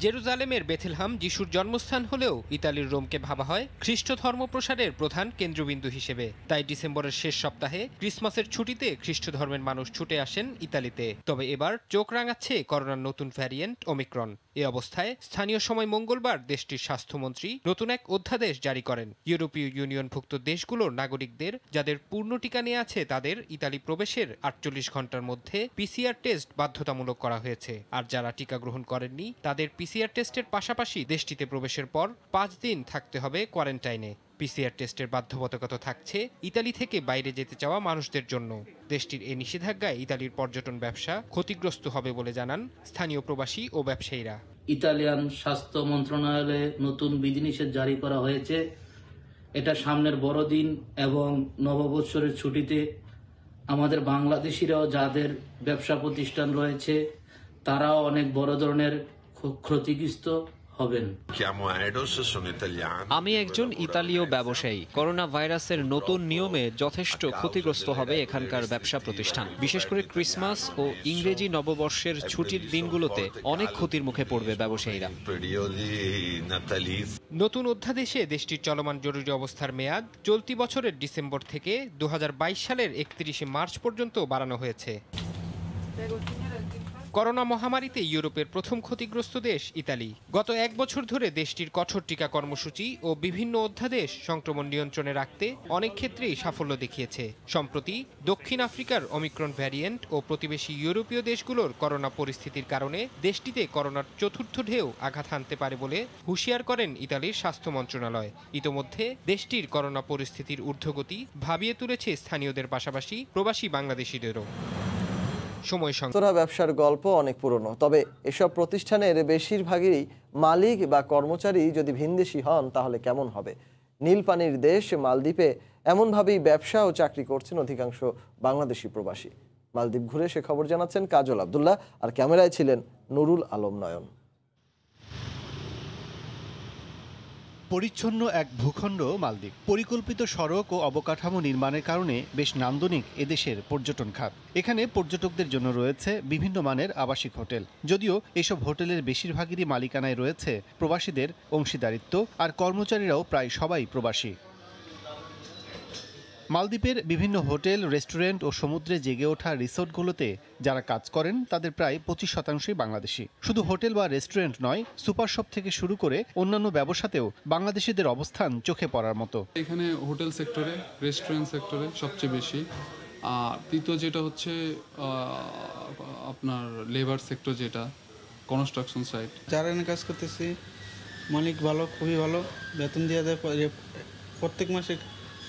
জেরুজালেমের বেথেলহাম যিশুর জন্মস্থান হলেও ইতালির রোমকে ভাবা হয় খ্রিস্ট ধর্ম প্রসারের প্রধান কেন্দ্রবিন্দু হিসেবে। তাই ডিসেম্বরের শেষ সপ্তাহে ক্রিসমাসের ছুটিতে খ্রিস্ট ধর্মের মানুষ ছুটে আসেন ইতালিতে। তবে এবার চোখ রাঙাচ্ছে করোনার নতুন ভ্যারিয়েন্ট ওমিক্রন। এ অবস্থায় স্থানীয় সময় মঙ্গলবার দেশটির স্বাস্থ্যমন্ত্রী নতুন এক অধ্যাদেশ জারি করেন। ইউরোপীয় ইউনিয়নভুক্ত দেশগুলোর নাগরিকদের যাদের পূর্ণ টিকা নিয়ে আছে তাদের ইতালি প্রবেশের ৪৮ ঘন্টার মধ্যে পিসিআর টেস্ট বাধ্যতামূলক করা হয়েছে। আর যারা টিকা গ্রহণ করেননি তাদের পিসিআর টেস্টের পাশাপাশি দেশটিতে প্রবেশের পর ৫ দিন থাকতে হবে কোয়ারেন্টাইনে। পিসিআর টেস্টের বাধ্যবাধকতা থাকছে ইতালি থেকে বাইরে যেতে চাওয়া মানুষদের জন্য। দেশটির এই নিষেধাজ্ঞায় ইতালির পর্যটন ব্যবসা ক্ষতিগ্রস্ত হবে বলে জানান স্থানীয় প্রবাসী ও ব্যবসায়ীরা। ইতালিয়ান স্বাস্থ্য মন্ত্রণালয়ে নতুন বিধিনিষেধ জারি করা হয়েছে। এটা সামনের বড়দিন এবং নববৎসরের ছুটিতে আমাদের বাংলাদেশিরাও যাদের ব্যবসা প্রতিষ্ঠান রয়েছে তারাও অনেক বড় ধরনের ক্ষতিগ্রস্ত হবেন। আমি একজন ইতালীয় ব্যবসায়ী। করোনা ভাইরাসের নতুন নিয়মে যথেষ্ট ক্ষতিগ্রস্ত হবে এখানকার ব্যবসা প্রতিষ্ঠান। বিশেষ করে ক্রিসমাস ও ইংরেজি নববর্ষের ছুটির দিনগুলোতে অনেক ক্ষতির মুখে পড়বে ব্যবসায়ীরা। নতুন অধ্যাদেশে দেশটির চলমান জরুরি অবস্থার মেয়াদ চলতি বছরের ডিসেম্বর থেকে ২০২২ সালের ৩১ মার্চ পর্যন্ত বাড়ানো হয়েছে। করোনা মহামারীতে ইউরোপের প্রথম ক্ষতিগ্রস্ত দেশ ইতালি। গত এক বছর ধরে দেশটির কঠোর টিকা কর্মসূচি ও বিভিন্ন অধ্যাদেশ সংক্রমণ নিয়ন্ত্রণে রাখতে অনেক ক্ষেত্রেই সাফল্য দেখিয়েছে। সম্প্রতি দক্ষিণ আফ্রিকার ওমিক্রন ভ্যারিয়েন্ট ও প্রতিবেশী ইউরোপীয় দেশগুলোর করোনা পরিস্থিতির কারণে দেশটিতে করোনার চতুর্থ ঢেউ আঘাত হানতে পারে বলে হুঁশিয়ার করেন ইতালির স্বাস্থ্য মন্ত্রণালয়। ইতোমধ্যে দেশটির করোনা পরিস্থিতির ঊর্ধ্বগতি ভাবিয়ে তুলেছে স্থানীয়দের পাশাপাশি প্রবাসী বাংলাদেশিদেরও। রেস্তোরাঁ ব্যবসার গল্প অনেক পুরনো, তবে এসব প্রতিষ্ঠানের বেশিরভাগই মালিক বা কর্মচারী যদি ভিনদেশি হন তাহলে কেমন হবে? নীল পানির দেশ মালদ্বীপে এমনভাবেই ব্যবসা ও চাকরি করছেন অধিকাংশ বাংলাদেশি প্রবাসী। মালদ্বীপ ঘুরে সে খবর জানাচ্ছেন কাজল আব্দুল্লাহ, আর ক্যামেরায় ছিলেন নুরুল আলম নয়ন। পরিচ্ছন্ন এক ভূখণ্ড মালদ্বীপ। পরিকল্পিত সড়ক ও অবকাঠামো নির্মাণের কারণে বেশ নান্দনিক এদেশের পর্যটন খাত। এখানে পর্যটকদের জন্য রয়েছে বিভিন্ন মানের আবাসিক হোটেল। যদিও এসব হোটেলের বেশিরভাগেরই মালিকানায় রয়েছে প্রবাসীদের অংশীদারিত্ব, আর কর্মচারীরাও প্রায় সবাই প্রবাসী। মালদ্বীপের বিভিন্ন হোটেল, রেস্টুরেন্ট ও সমুদ্রে জেগে ওঠা রিসোর্টগুলোতে যারা কাজ করেন তাদের প্রায় ২৫% বাংলাদেশি। শুধু হোটেল বা রেস্টুরেন্ট নয়, সুপার শপ থেকে শুরু করে অন্যান্য ব্যবসাতেও বাংলাদেশিদের অবস্থান চোখে পড়ার মতো। এখানে হোটেল সেক্টরে, রেস্টুরেন্ট সেক্টরে সবচেয়ে বেশি। আর তৃতীয় যেটা হচ্ছে আপনার লেবার সেক্টর, যেটা কনস্ট্রাকশন সাইট। যারা এখানে কাজ করতেছি মালিক ভালো, খুবই ভালো, বেতন দিয়ে দেয়, প্রত্যেক মাসে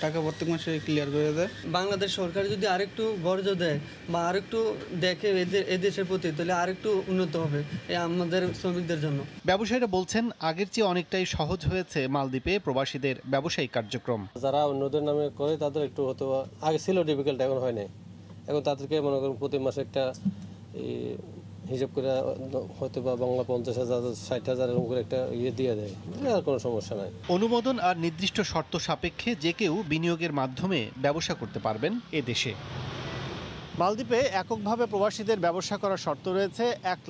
টাকা প্রত্যেক মাসে ক্লিয়ার করে দেয়। বাংলাদেশ সরকার যদি আরেকটু গর্জ দেয় বা আরেকটু দেখে এদেশের প্রতি, তাহলে আরেকটু উন্নত হবে আমাদের শ্রমিকদের জন্য। ব্যবসায়ীরা বলছেন আগের চেয়ে অনেকটাই সহজ হয়েছে মালদ্বীপে প্রবাসীদের ব্যবসায়িক কার্যক্রম। যারা অন্যদের নামে করে তাদের একটু হয়তো আগে ছিল ডিফিকাল্ট, এখন হয় না। এখন তাদেরকে মনে করুন প্রতি মাসে একটা হিসাব করে হয়তো বা বাংলা 50,000 60,000 এরকম করে একটা দিয়ে দেয়, আর কোনো সমস্যা নাই। অনুমোদন আর নির্দিষ্ট শর্ত সাপেক্ষে যে কেউ বিনিয়োগের মাধ্যমে ব্যবসা করতে পারবেন এ দেশে। মালদ্বীপে এককভাবে প্রবাসীদের ব্যবসা করার শর্ত রয়েছে $1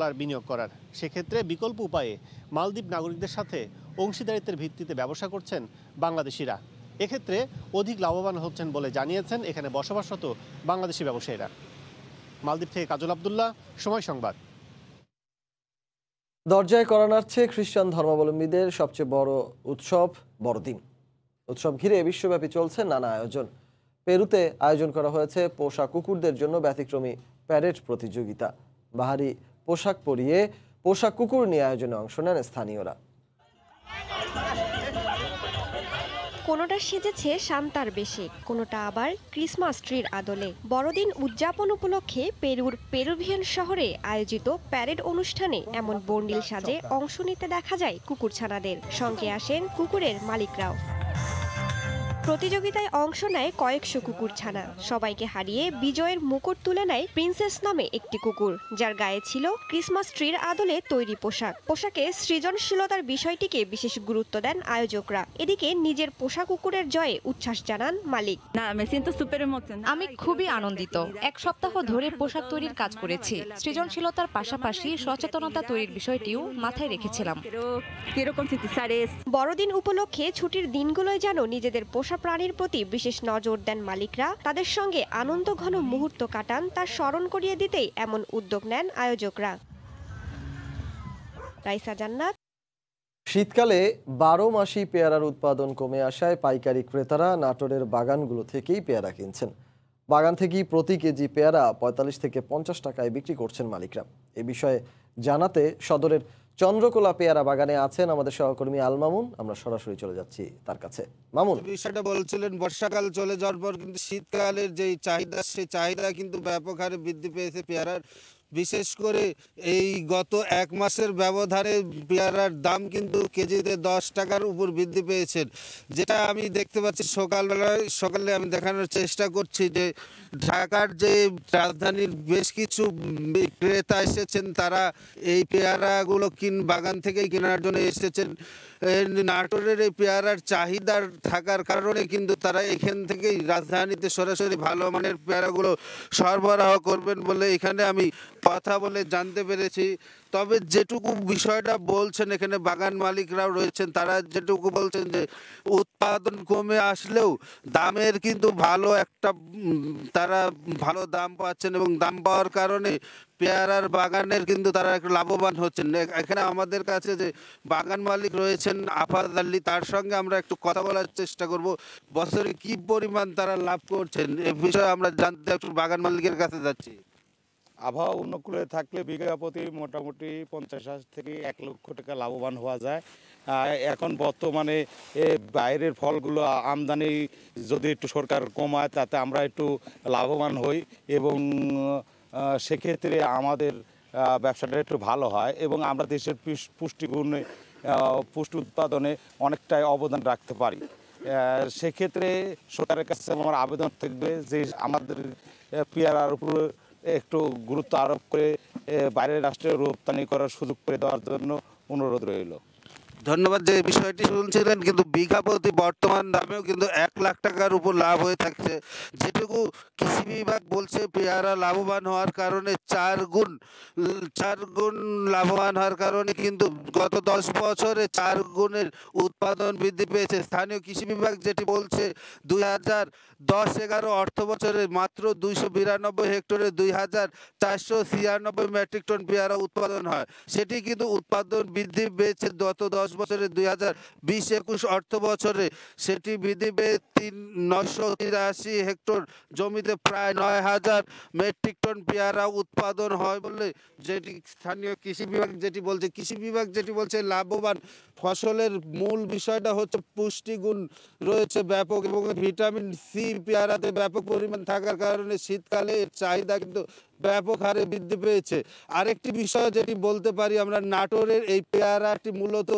লাখ বিনিয়োগ করার। সেক্ষেত্রে বিকল্প উপায়ে মালদ্বীপ নাগরিকদের সাথে অংশীদারিত্বের ভিত্তিতে ব্যবসা করছেন বাংলাদেশিরা। এক্ষেত্রে অধিক লাভবান হচ্ছেন বলে জানিয়েছেন এখানে বসবাসরত বাংলাদেশি ব্যবসায়ীরা। মালদ্বীপ থেকে কাজল আব্দুল্লাহ, সময় সংবাদ। দরজায় করা নাড়ছে খ্রিস্টান ধর্মাবলম্বীদের সবচেয়ে বড় উৎসব বড়দিন। উৎসব ঘিরে বিশ্বব্যাপী চলছে নানা আয়োজন। পেরুতে আয়োজন করা হয়েছে পোষা কুকুরদের জন্য ব্যতিক্রমী প্যারেড প্রতিযোগিতা। বাহারি পোশাক পরিয়ে পোষা কুকুর নিয়ে আয়োজনে অংশ নেন স্থানীয়রা। কোনোটা সেজেছে শান্তার বেশে, কোনোটা আবার ক্রিসমাস ট্রির আদলে। বড়দিন উদযাপন উপলক্ষে পেরুর পেরুভিয়ান শহরে আয়োজিত প্যারেড অনুষ্ঠানে এমন বর্ণিল সাজে অংশ নিতে দেখা যায় কুকুরছানাদের। সঙ্গে আসেন কুকুরের মালিকরাও। প্রতিযোগিতায় অংশ নেয় কয়েকশো কুকুরছানা। সবাইকে হারিয়ে বিজয়ের মুকুট তুলে নেয় প্রিন্সেস নামে একটি কুকুর, যার গায়ে ছিল ক্রিসমাস ট্রির আদলে তৈরি পোশাক। পোশাকে সৃজনশীলতার বিষয়টিকে বিশেষ গুরুত্ব দেন আয়োজকরা। এদিকে নিজের পোষা কুকুরের জয়ে উচ্ছ্বাস জানান মালিক। আমি খুবই আনন্দিত। 1 সপ্তাহ ধরে পোশাক তৈরির কাজ করেছি। সৃজনশীলতার পাশাপাশি সচেতনতা তৈরির বিষয়টিও মাথায় রেখেছিলাম। বড়দিন উপলক্ষে ছুটির দিনগুলোয় যেন নিজেদের পোষা প্রাণীর প্রতি বিশেষ নজর দেন মালিকরা। তাদের সঙ্গে আনন্দ ঘন মুহূর্ত কাটান, তা স্মরণ করিয়ে দিতেই এমন উদ্যোগ নেন আয়োজকরা। রাইসা জান্নাত। শীতকালে 12 মাসই পেয়ারার উৎপাদন কমে আসায় পাইকারি ক্রেতারা নাটোরের বাগানগুলো থেকেই পেয়ারা কিনছেন। বাগান থেকেই প্রতি কেজি পেয়ারা 45 থেকে 50 টাকায় বিক্রি করছেন মালিকরা। এ বিষয়ে জানাতে সদরের চন্দ্রকোলা পেয়ারা বাগানে আছেন আমাদের সহকর্মী আল মামুন। আমরা সরাসরি চলে যাচ্ছি তার কাছে। মামুন, বিষয়টা বলছিলেন, বর্ষাকাল চলে যাওয়ার পর কিন্তু শীতকালের যে চাহিদা, সেই চাহিদা কিন্তু ব্যাপক হারে বৃদ্ধি পেয়েছে পেয়ারার। বিশেষ করে এই গত 1 মাসের ব্যবধানে পেয়ারার দাম কিন্তু কেজিতে 10 টাকার উপর বৃদ্ধি পেয়েছে, যেটা আমি দেখতে পাচ্ছি সকালে আমি দেখানোর চেষ্টা করছি যে ঢাকার যে রাজধানীর বেশ কিছু ক্রেতা এসেছেন, তারা এই পেয়ারাগুলো বাগান থেকেই কেনার জন্য এসেছেন। নাটোরের এই পেয়ারার চাহিদা থাকার কারণে কিন্তু তারা এখান থেকেই রাজধানীতে সরাসরি ভালো মানের পেয়ারাগুলো সরবরাহ করবেন বলে এখানে আমি কথা বলে জানতে পেরেছি। তবে যেটুকু বিষয়টা বলছেন এখানে বাগান মালিকরাও রয়েছেন, তারা যেটুকু বলছেন যে উৎপাদন কমে আসলেও দামের কিন্তু ভালো একটা তারা ভালো দাম পাচ্ছেন এবং দাম পাওয়ার কারণে পেয়ারার বাগানের কিন্তু তারা একটু লাভবান হচ্ছেন। এখানে আমাদের কাছে যে বাগান মালিক রয়েছেন আফাদ আলী, তার সঙ্গে আমরা একটু কথা বলার চেষ্টা করব বছরে কি পরিমাণ তারা লাভ করছেন এ বিষয়ে আমরা জানতে একটু বাগান মালিকের কাছে যাচ্ছি। আবহাওয়া অনুকূলে থাকলে বিঘা প্রতি মোটামুটি 50,000 থেকে 1 লক্ষ টাকা লাভবান হওয়া যায়। এখন বর্তমানে বাইরের ফলগুলো আমদানি যদি একটু সরকার কমায় তাতে আমরা একটু লাভবান হই এবং সেক্ষেত্রে আমাদের ব্যবসাটা একটু ভালো হয় এবং আমরা দেশের পুষ্টি উৎপাদনে অনেকটাই অবদান রাখতে পারি। সেক্ষেত্রে সরকারের কাছে আমার আবেদন থাকবে যে আমাদের পেয়ারার উপর একটু গুরুত্ব আরোপ করে বাইরের রাষ্ট্রে রপ্তানি করার সুযোগ করে দেওয়ার জন্য অনুরোধ রইল। ধন্যবাদ। যে বিষয়টি শুনছিলেন, কিন্তু বিঘা প্রতি বর্তমান দামেও কিন্তু 1 লাখ টাকার উপর লাভ হয়ে থাকছে। যেটুকু কৃষি বিভাগ বলছে পেয়ারা লাভবান হওয়ার কারণে 4 গুণ লাভবান হওয়ার কারণে কিন্তু গত 10 বছরে 4 গুণের উৎপাদন বৃদ্ধি পেয়েছে। স্থানীয় কৃষি বিভাগ যেটি বলছে 2010-11 অর্থ বছরে মাত্র 292 হেক্টরে 2,496 মেট্রিক টন পেয়ারা উৎপাদন হয়। সেটি কিন্তু উৎপাদন বৃদ্ধি পেয়েছে গত 10 বছরে 2020-21 অর্থ বছরে সেটি বৃদ্ধি পেয়ে 983 হেক্টর জমিতে প্রায় 9,000 মেট্রিক টন পেয়ারা উৎপাদন হয় বলে যেটি স্থানীয় কৃষি বিভাগ যেটি বলছে। কৃষি বিভাগ যেটি বলছে লাভবান ফসলের মূল বিষয়টা হচ্ছে পুষ্টিগুণ রয়েছে ব্যাপক এবং ভিটামিন সি পেয়ারাতে ব্যাপক পরিমাণ থাকার কারণে শীতকালে এর চাহিদা কিন্তু ব্যাপক হারে বৃদ্ধি পেয়েছে। আরেকটি বিষয় যেটি বলতে পারি আমরা, নাটোরের এই পেয়ারাটি মূলত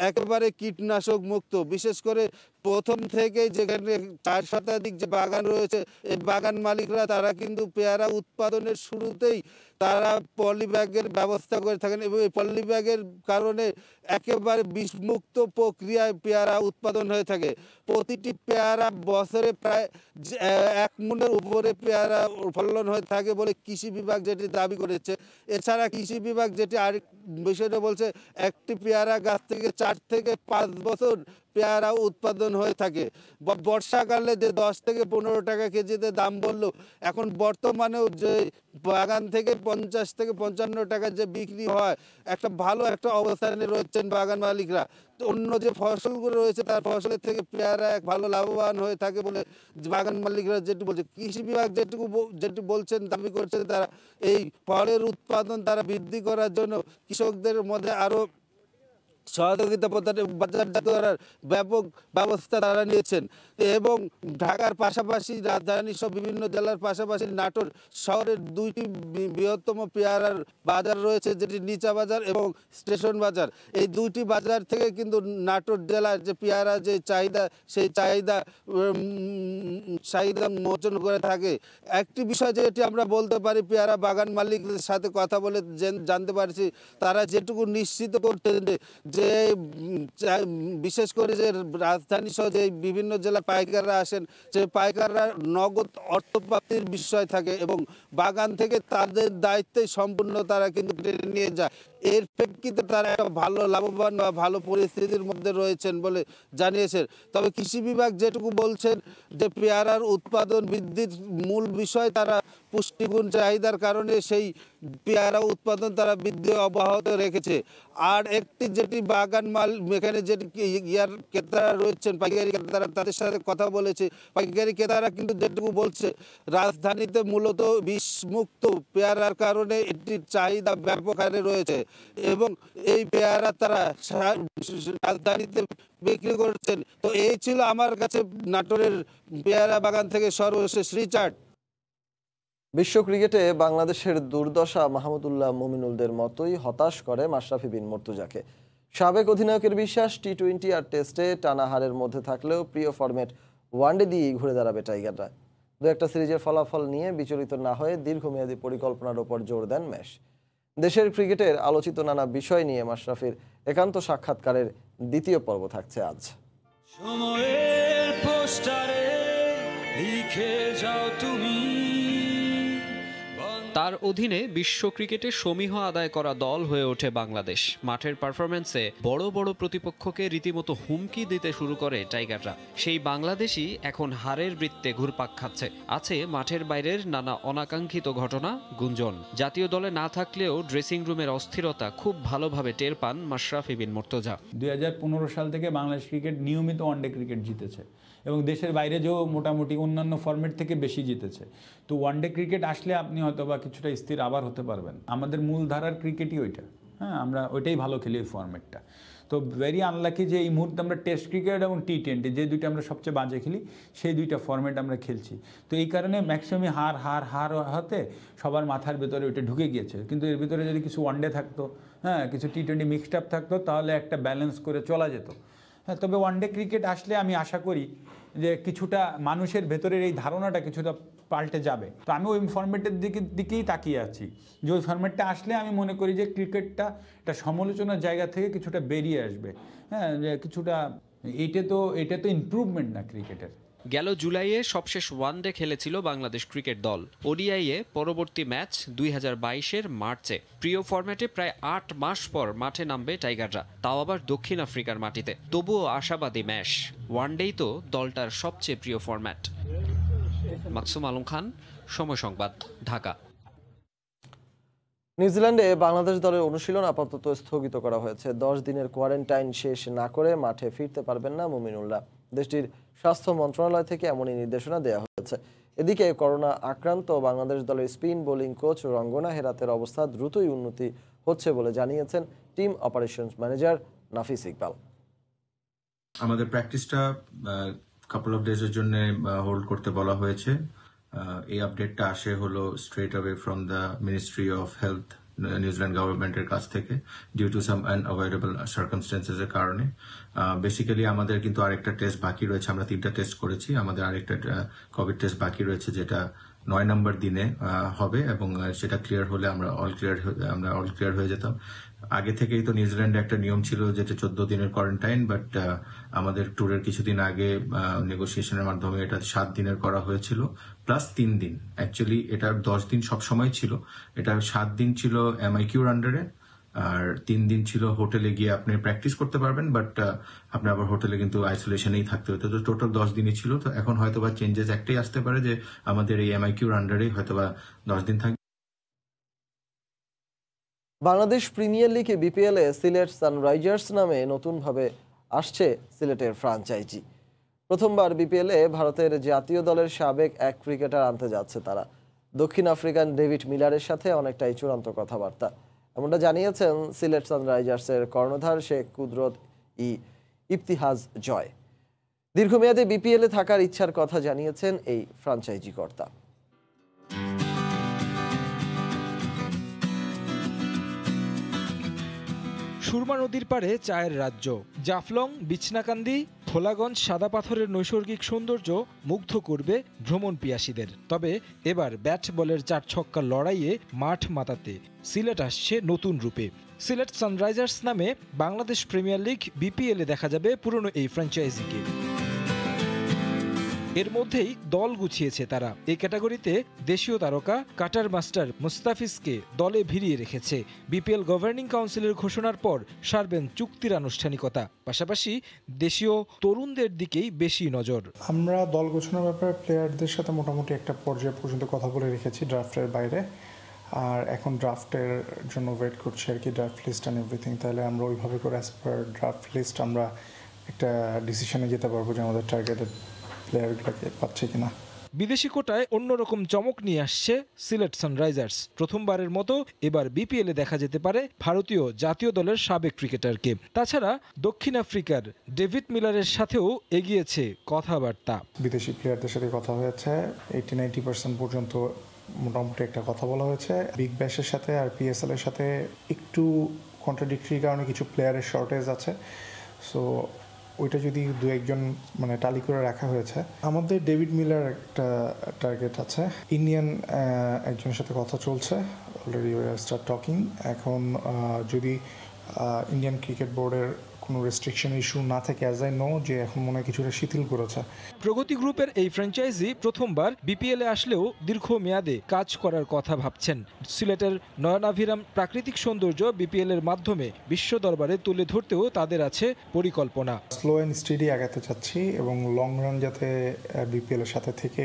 একেবারে কীটনাশক মুক্ত। বিশেষ করে প্রথম থেকে যেখানে 4 শতাধিক যে বাগান রয়েছে, এই বাগান মালিকরা তারা কিন্তু পেয়ারা উৎপাদনের শুরুতেই তারা পলি ব্যাগের ব্যবস্থা করে থাকেন এবং এই পলি ব্যাগের কারণে একেবারে বিষমুক্ত প্রক্রিয়ায় পেয়ারা উৎপাদন হয়ে থাকে। প্রতিটি পেয়ারা বছরে প্রায় 1 মণের উপরে পেয়ারা ফলন হয়ে থাকে বলে কৃষি বিভাগ যেটি দাবি করেছে। এছাড়া কৃষি বিভাগ যেটি আরেক বিষয়টা বলছে, একটি পেয়ারা গাছ থেকে 4 থেকে 5 বছর পেয়ারা উৎপাদন হয়ে থাকে। বর্ষাকালে যে 10 থেকে 15 টাকা কেজিতে দাম বললো, এখন বর্তমানেও যে বাগান থেকে 50 থেকে 55 টাকা যে বিক্রি হয়, একটা ভালো একটা অবস্থানে রয়েছেন বাগান মালিকরা। অন্য যে ফসলগুলো রয়েছে তার ফসলের থেকে পেয়ারা এক ভালো লাভবান হয়ে থাকে বলে বাগান মালিকরা যেটি বলছে। কৃষি বিভাগ যেটি বলছেন, দাবি করছেন তারা এই ফলের উৎপাদন তারা বৃদ্ধি করার জন্য কৃষকদের মধ্যে আরও সহযোগিতা বাজারজাত করার ব্যাপক ব্যবস্থা তারা নিয়েছেন এবং ঢাকার পাশাপাশি রাজধানী সব বিভিন্ন জেলার পাশাপাশি নাটোর শহরের 2টি বৃহত্তম পেয়ারার বাজার রয়েছে, যেটি নিচা বাজার এবং স্টেশন বাজার। এই 2টি বাজার থেকে কিন্তু নাটোর জেলার যে পেয়ারা যে চাহিদা, সেই চাহিদা মোচন করে থাকে। একটি বিষয় যেটি আমরা বলতে পারি, পেয়ারা বাগান মালিকদের সাথে কথা বলে জানতে পারছি, তারা যেটুকু নিশ্চিত করতেন যে বিশেষ করে যে রাজধানী সহ যে বিভিন্ন জেলা পাইকাররা আসেন, যে পাইকাররা নগদ অর্থপ্রাপ্তির বিষয় থাকে এবং বাগান থেকে তাদের দায়িত্বে সম্পূর্ণ তারা কিন্তু নিয়ে যায়। এর প্রেক্ষিতে তারা একটা ভালো লাভবান বা ভালো পরিস্থিতির মধ্যে রয়েছেন বলে জানিয়েছেন। তবে কৃষি বিভাগ যেটুকু বলছেন যে পেয়ারার উৎপাদন বৃদ্ধির মূল বিষয় তারা পুষ্টিগুণ চাহিদার কারণে সেই পেয়ারা উৎপাদন তারা বৃদ্ধি অব্যাহত রেখেছে। আর একটি যেটি বাগান মাল এখানে যেটি ক্রেতারা রয়েছেন, পাইকারি ক্রেতারা, তাদের সাথে কথা বলেছে। পাইকারি ক্রেতারা কিন্তু যেটুকু বলছে, রাজধানীতে মূলত বিষমুক্ত পেয়ারার কারণে এটির চাহিদা ব্যাপক হারে রয়েছে এবং এই পেয়ারা তারা রাজধানীতে বিক্রি করছেন। তো এই ছিল আমার কাছে নাটোরের পেয়ারা বাগান থেকে সর্বশেষ রিচার্ড। বিশ্ব ক্রিকেটে বাংলাদেশের দুর্দশা মাহমুদুল্লাহ মুমিনুলদের মতোই হতাশ করে মাশরাফি বিন মুর্তজাকে। সাবেক অধিনায়কের বিশ্বাস, টি-20 আর টেস্টে টানা হারের মধ্যে থাকলেও প্রিয় ফরম্যাট ওয়ানডে দিয়েই ঘুরে দাঁড়াবে টাইগাররা। 2-1 সিরিজের ফলাফল নিয়ে বিচলিত না হয়ে দীর্ঘমেয়াদী পরিকল্পনার ওপর জোর দেন ম্যাশ। দেশের ক্রিকেটের আলোচিত নানা বিষয় নিয়ে মাশরাফির একান্ত সাক্ষাৎকারের দ্বিতীয় পর্ব থাকছে আজ। সময়ের পোস্টারে লিখে যাও তুমি। তার অধীনে বিশ্ব ক্রিকেটে সমীহ আদায় করা দল হয়ে ওঠে বাংলাদেশ। মাঠের পারফরম্যান্সে বড় বড় প্রতিপক্ষকে রীতিমতো হুমকি দিতে শুরু করে টাইগাররা। সেই বাংলাদেশই এখন হারের বৃত্তে ঘুরপাক খাচ্ছে। আছে মাঠের বাইরের নানা অনাকাঙ্ক্ষিত ঘটনা, গুঞ্জন। জাতীয় দলে না থাকলেও ড্রেসিং রুমের অস্থিরতা খুব ভালোভাবে টের পান মাশরাফি বিন মুর্তজা। 2015 সাল থেকে বাংলাদেশ ক্রিকেট নিয়মিত ওয়ানডে ক্রিকেট জিতেছে এবং দেশের বাইরে যেও মোটামুটি অন্যান্য ফরম্যাট থেকে বেশি জিতেছে। তো ওয়ানডে ক্রিকেট আসলে আপনি হয়তো বা কিছুটা স্থির আবার হতে পারবেন। আমাদের মূল ধারার ক্রিকেটই ওইটা, হ্যাঁ, আমরা ওইটাই ভালো খেলি এই ফরম্যাটটা। তো ভেরি আনলাকি যে এই মুহূর্তে আমরা টেস্ট ক্রিকেট এবং টি-20 যে দুইটা আমরা সবচেয়ে বাজে খেলি, সেই দুইটা ফরম্যাট আমরা খেলছি। তো এই কারণে ম্যাক্সিমাম হার হতে সবার মাথার ভেতরে ওইটা ঢুকে গিয়েছে। কিন্তু এর ভিতরে যদি কিছু ওয়ানডে থাকতো, হ্যাঁ, কিছু টি-20 মিক্সড আপ থাকতো, তাহলে একটা ব্যালেন্স করে চলা যেত। হ্যাঁ, তবে ওয়ানডে ক্রিকেট আসলে আমি আশা করি যে কিছুটা মানুষের ভেতরের এই ধারণাটা কিছুটা পাল্টে যাবে। তো আমি ওই ফরম্যাটের দিকেই তাকিয়ে আছি যে ওই ফরম্যাটটা আসলে আমি মনে করি যে ক্রিকেটটা একটা সমালোচনার জায়গা থেকে কিছুটা বেরিয়ে আসবে। হ্যাঁ, যে কিছুটা এটা তো ইমপ্রুভমেন্ট না ক্রিকেটের। গেল জুলাইয়ে সবশেষ ওয়ানডে খেলেছিল বাংলাদেশ ক্রিকেট দল। ওডিআইয়ে পরবর্তী ম্যাচ 2022-এর মার্চে। প্রিয় ফরম্যাটে প্রায় 8 মাস পর মাঠে নামবে টাইগাররা, তাও আবার দক্ষিণ আফ্রিকার মাটিতে। তবুও আশাবাদী ম্যাশ। ওয়ানডেই তো দলটার সবচেয়ে প্রিয় ফরম্যাট। মাকসুম আলম খান, সময় সংবাদ, ঢাকা। নিউজিল্যান্ডে বাংলাদেশ দলের অনুশীলন আপাতত স্থগিত করা হয়েছে। 10 দিনের কোয়ারেন্টাইন শেষ না করে মাঠে ফিরতে পারবেন না মুমিনুল্লাহ। দেশটির স্বাস্থ্য মন্ত্রণালয় থেকে এমনই নির্দেশনা দেওয়া হয়েছে। এদিকে করোনা আক্রান্ত বাংলাদেশ দলের স্পিন বোলিং কোচ রঙ্গনা হেরাতের অবস্থা দ্রুতই উন্নতি হচ্ছে বলে জানিয়েছেন টিম অপারেশনস ম্যানেজার নাফিস ইকবাল। আমাদের প্র্যাকটিসটা কাপল অফ ডেজের জন্য হোল্ড করতে বলা হয়েছে। এই আপডেটটা আসে হলো straight away from the ministry of health New Zealand গভর্নমেন্টের কাছ থেকে due to some unavoidable circumstances এর কারণে। বেসিক্যালি আমাদের কিন্তু আরেকটা টেস্ট বাকি রয়েছে, আমরা 3টা টেস্ট করেছি, আমাদের আরেকটা কোভিড টেস্ট বাকি রয়েছে যেটা 9 নম্বর দিনে হবে এবং সেটা ক্লিয়ার হলে আমরা অল ক্লিয়ার হয়ে যেতাম। আগে থেকেই তো নিউজিল্যান্ডে একটা নিয়ম ছিল যেটা 14 দিনের কোয়ারেন্টাইন, বাট আমাদের ট্যুরের কিছুদিন আগে নেগোসিয়েশনের মাধ্যমে এটা 7 দিনের করা হয়েছিল প্লাস 3 দিন। অ্যাকচুয়ালি এটা 10 দিন সবসময় ছিল, এটা 7 দিন ছিল এমআইকিউর আন্ডারে আর 3 দিন ছিল হোটেলে গিয়ে আপনি প্র্যাকটিস করতে পারবেন, বাট আপনি আবার হোটেলে কিন্তু আইসোলেশনেই থাকতে হতো। তো টোটাল 10 দিনই ছিল। তো এখন হয়তোবা চেঞ্জেস একটাই আসতে পারে যে আমাদের এই এমআইকিউর আন্ডারে হয়তোবা 10 দিন থাকবে। বাংলাদেশ প্রিমিয়ার লিগে বিপিএলে সিলেট সানরাইজার্স নামে নতুনভাবে আসছে সিলেটের ফ্রাঞ্চাইজি। প্রথমবার বিপিএলে ভারতের জাতীয় দলের সাবেক এক ক্রিকেটার আনতে যাচ্ছে তারা। দক্ষিণ আফ্রিকান ডেভিড মিলারের সাথে অনেকটাই চূড়ান্ত কথাবার্তা, এমনটা জানিয়েছেন সিলেট সানরাইজার্সের কর্ণধার শেখ কুদরত ইফতিহাজ জয়। দীর্ঘমেয়াদে বিপিএলে থাকার ইচ্ছার কথা জানিয়েছেন এই ফ্রাঞ্চাইজি কর্তা। সুরমা নদীর পাড়ে চায়ের রাজ্য, জাফলং, বিছনাকান্দি, ভোলাগঞ্জ সাদা পাথরের নৈসর্গিক সৌন্দর্য মুগ্ধ করবে ভ্রমণ পিয়াসীদের। তবে এবার ব্যাট বলের 4 ছক্কার লড়াইয়ে মাঠ মাতাতে সিলেট আসছে নতুন রূপে। সিলেট সানরাইজার্স নামে বাংলাদেশ প্রিমিয়ার লিগ বিপিএলে দেখা যাবে পুরনো এই ফ্র্যাঞ্চাইজিকে। এর মধ্যেই দল গুছিয়েছে তারা। এই ক্যাটাগরিতে দেশীয় তারকা কাটার মাস্টার মুস্তাফিজকে দলে ভিড়িয়ে রেখেছে। বিপিএল গভর্নিং কাউন্সিলের ঘোষণার পর সারবেন চুক্তির আনুষ্ঠানিকতা, পাশাপাশি দেশীয় তরুণদের দিকেই বেশি নজর। আমরা দল গোছানোর ব্যাপারে প্লেয়ারদের সাথে মোটামুটি একটা পর্যায় পর্যন্ত কথা বলে রেখেছি ড্রাফটের বাইরে, আর এখন ড্রাফটের জন্য ওয়েট করছি আর কি, ড্রাফট লিস্ট অ্যান্ড এভরিথিং। তাহলে আমরা ওইভাবে করে অ্যাজ পার ড্রাফট লিস্ট আমরা একটা ডিসিশনে যেতে পারবো যে আমাদের টার্গেটেড প্লেয়ারগুলোকে পাচ্ছে কিনা। বিদেশি কোটায় অন্যরকম চমক নিয়ে আসছে সিলেট সানরাইজার্স। প্রথমবারের মতো এবার বিপিএলে দেখা যেতে পারে ভারতীয় জাতীয় দলের সাবেক ক্রিকেটারকে। তাছাড়া দক্ষিণ আফ্রিকার ডেভিড মিলারের সাথেও এগিয়েছে কথাবার্তা। বিদেশি প্লেয়ারদের সাথে কথা হয়েছে, 80-90% পর্যন্ত মোটামুটি একটা কথা বলা হয়েছে। বিগ ব্যাশের সাথে আর পিএসএল এর সাথে একটু কন্ট্রাডিক্টরি কারণে কিছু প্লেয়ারের শর্টেজ আছে, সো ওইটা যদি 2-1 মানে টালি করে রাখা হয়েছে। আমাদের ডেভিড মিলার একটা টার্গেট আছে, ইন্ডিয়ান একজনের সাথে কথা চলছে, অলরেডি স্টার্ট টকিং। এখন যদি ইন্ডিয়ান ক্রিকেট বোর্ডের কোনো রেস্ট্রিকশন ইস্যু না থাকে, অ্যাজ আই নো যে এখন মনে হয় কিছুটা শিথিল করেছে। প্রগতি গ্রুপের এই ফ্র্যাঞ্চাইজি প্রথমবার বিপিএলে আসলেও দীর্ঘমেয়াদে কাজ করার কথা ভাবছেন। সিলেটের নয়নাভিরাম প্রাকৃতিক সৌন্দর্য বিপিএল এর মাধ্যমে বিশ্ব দরবারে তুলে ধরতেও তাদের আছে পরিকল্পনা। স্লো অ্যান্ড স্টেডি আগাতে চাচ্ছি এবং লং রান যাতে বিপিএল এর সাথে থেকে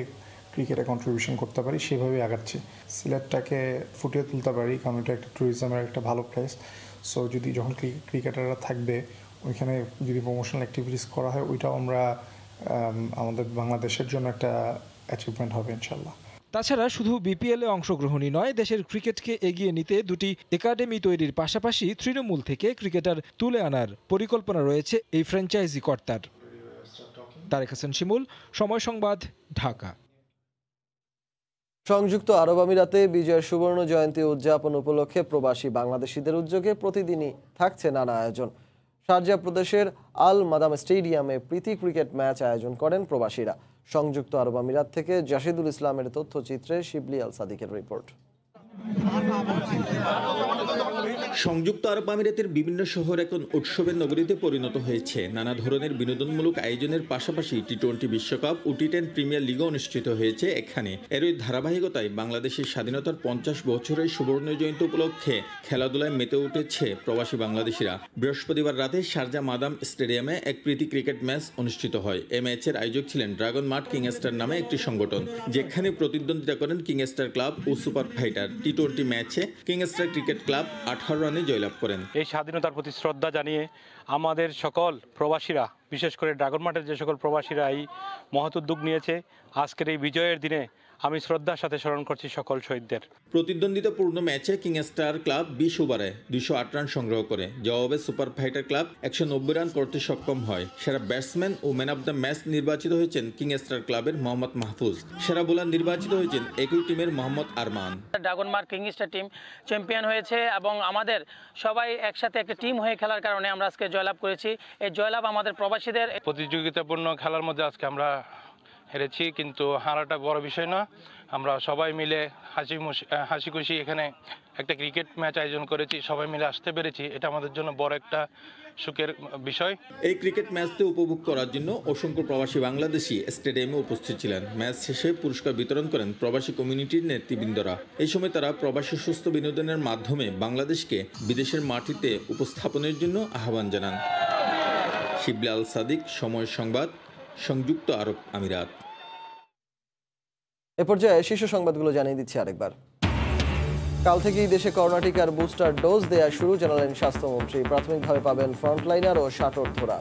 ক্রিকেটে কন্ট্রিবিউশন করতে পারি সেভাবেই আগাচ্ছি। সিলেটটাকে ফুটিয়ে তুলতে পারি, কারণ এটা একটা ট্যুরিজমের একটা ভালো প্লেস। সো যদি যখন ক্রিকেটাররা থাকবে ওইখানে যদি প্রমোশনাল অ্যাক্টিভিটিস করা হয়, ওইটাও আমরা আমাদের বাংলাদেশের জন্য একটা অ্যাচিভমেন্ট হবে ইনশাল্লাহ। তাছাড়া শুধু বিপিএলে অংশগ্রহণই নয়, দেশের ক্রিকেটকে এগিয়ে নিতে 2টি একাডেমি তৈরির পাশাপাশি তৃণমূল থেকে ক্রিকেটার তুলে আনার পরিকল্পনা রয়েছে এই ফ্র্যাঞ্চাইজি কর্তার। তারেক হাসান শিমুল, সময় সংবাদ, ঢাকা। সংযুক্ত আরব আমিরাতে বিজয়ের সুবর্ণ জয়ন্তী উদযাপন উপলক্ষে প্রবাসী বাংলাদেশিদের উদ্যোগে প্রতিদিনই থাকছে নানা আয়োজন। শারজাহ প্রদেশের আল মাদাম স্টেডিয়ামে প্রীতি ক্রিকেট ম্যাচ আয়োজন করেন প্রবাসীরা। সংযুক্ত আরব আমিরাত থেকে জাহিদুল ইসলামের তথ্যচিত্রে শিবলি আল সাদিকের রিপোর্ট। সংযুক্ত আরব আমিরাতের বিভিন্ন শহর এখন উৎসবের নগরীতে পরিণত হয়েছে। নানা ধরনের বিনোদনমূলক আয়োজনের পাশাপাশি টি-20 বিশ্বকাপ ও টি10 প্রিমিয়ার লিগও অনুষ্ঠিত হয়েছে এখানে। এরই ধারাবাহিকতায় বাংলাদেশের স্বাধীনতার 50 বছরের সুবর্ণ জয়ন্তী উপলক্ষে খেলাধুলায় মেতে উঠেছে প্রবাসী বাংলাদেশিরা। বৃহস্পতিবার রাতে শারজাহ মাদাম স্টেডিয়ামে এক প্রীতি ক্রিকেট ম্যাচ অনুষ্ঠিত হয়। এই ম্যাচের আয়োজক ছিলেন ড্রাগন মার্ট কিংস্টার নামে একটি সংগঠন, যেখানে প্রতিদ্বন্দ্বিতা করেন কিংস্টার ক্লাব ও সুপার ফাইটার। টি-20 ম্যাচে কিংস্টার ক্রিকেট ক্লাব 18 রানে জয়লাভ করেন। এই স্বাধীনতার প্রতি শ্রদ্ধা জানিয়ে আমাদের সকল প্রবাসীরা, বিশেষ করে ড্রাগন মার্টের যে সকল প্রবাসীরা এই মহৎ উদ্যোগ নিয়েছে, আজকের এই বিজয়ের দিনে আমি শ্রদ্ধার সাথে স্মরণ করছি সকল শহীদদের। প্রতিদ্বন্দ্বিতাপূর্ণ ম্যাচে কিং স্টার ক্লাব 20 ওভারে 208 রান সংগ্রহ করে। জবাবে সুপার ফাইটার ক্লাব 190 রান করতে সক্ষম হয়। সেরা ব্যাটসম্যান ও ম্যান অব দ্য ম্যাচ নির্বাচিত হয়েছেন কিং স্টার ক্লাবের মোহাম্মদ মাহফুজ। সেরা বোলার নির্বাচিত হয়েছেন একই টিমের Mohammad Arman. Dragonmark King Star team champion হয়েছে এবং আমাদের সবাই একসাথে একটা টিম হয়ে খেলার কারণে আমরা আজকে জয়লাভ করেছি। এই জয়লাভ আমাদের প্রবাসীদের। প্রতিযোগিতাপূর্ণ খেলার মধ্যে আজকে আমরা হেরেছি, কিন্তু হারাটা বড় বিষয় না। আমরা সবাই মিলে হাসি খুশি এখানে একটা ক্রিকেট ম্যাচ আয়োজন করেছি, সবাই মিলে আসতে পেরেছি, এটা আমাদের জন্য বড় একটা সুখের বিষয়। এই ক্রিকেট ম্যাচটি উপভোগ করার জন্য অসংখ্য প্রবাসী বাংলাদেশি স্টেডিয়ামে উপস্থিত ছিলেন। ম্যাচ শেষে পুরস্কার বিতরণ করেন প্রবাসী কমিউনিটির নেতৃবৃন্দরা। এই সময় তারা প্রবাসী সুস্থ বিনোদনের মাধ্যমে বাংলাদেশকে বিদেশের মাটিতে উপস্থাপনের জন্য আহ্বান জানান। শিবলি আল সাদিক, সময় সংবাদ, সংযুক্ত আরব আমিরাত। এ পর্যায়ে শীর্ষ সংবাদগুলো জানিয়ে দিচ্ছি আরেকবার। কাল থেকেই দেশে করোনা টিকার বুস্টার ডোজ দেয়া শুরু জানালেন স্বাস্থ্যমন্ত্রী। প্রাথমিকভাবে পাবেন ফ্রন্টলাইনার ও শাটর ধরা।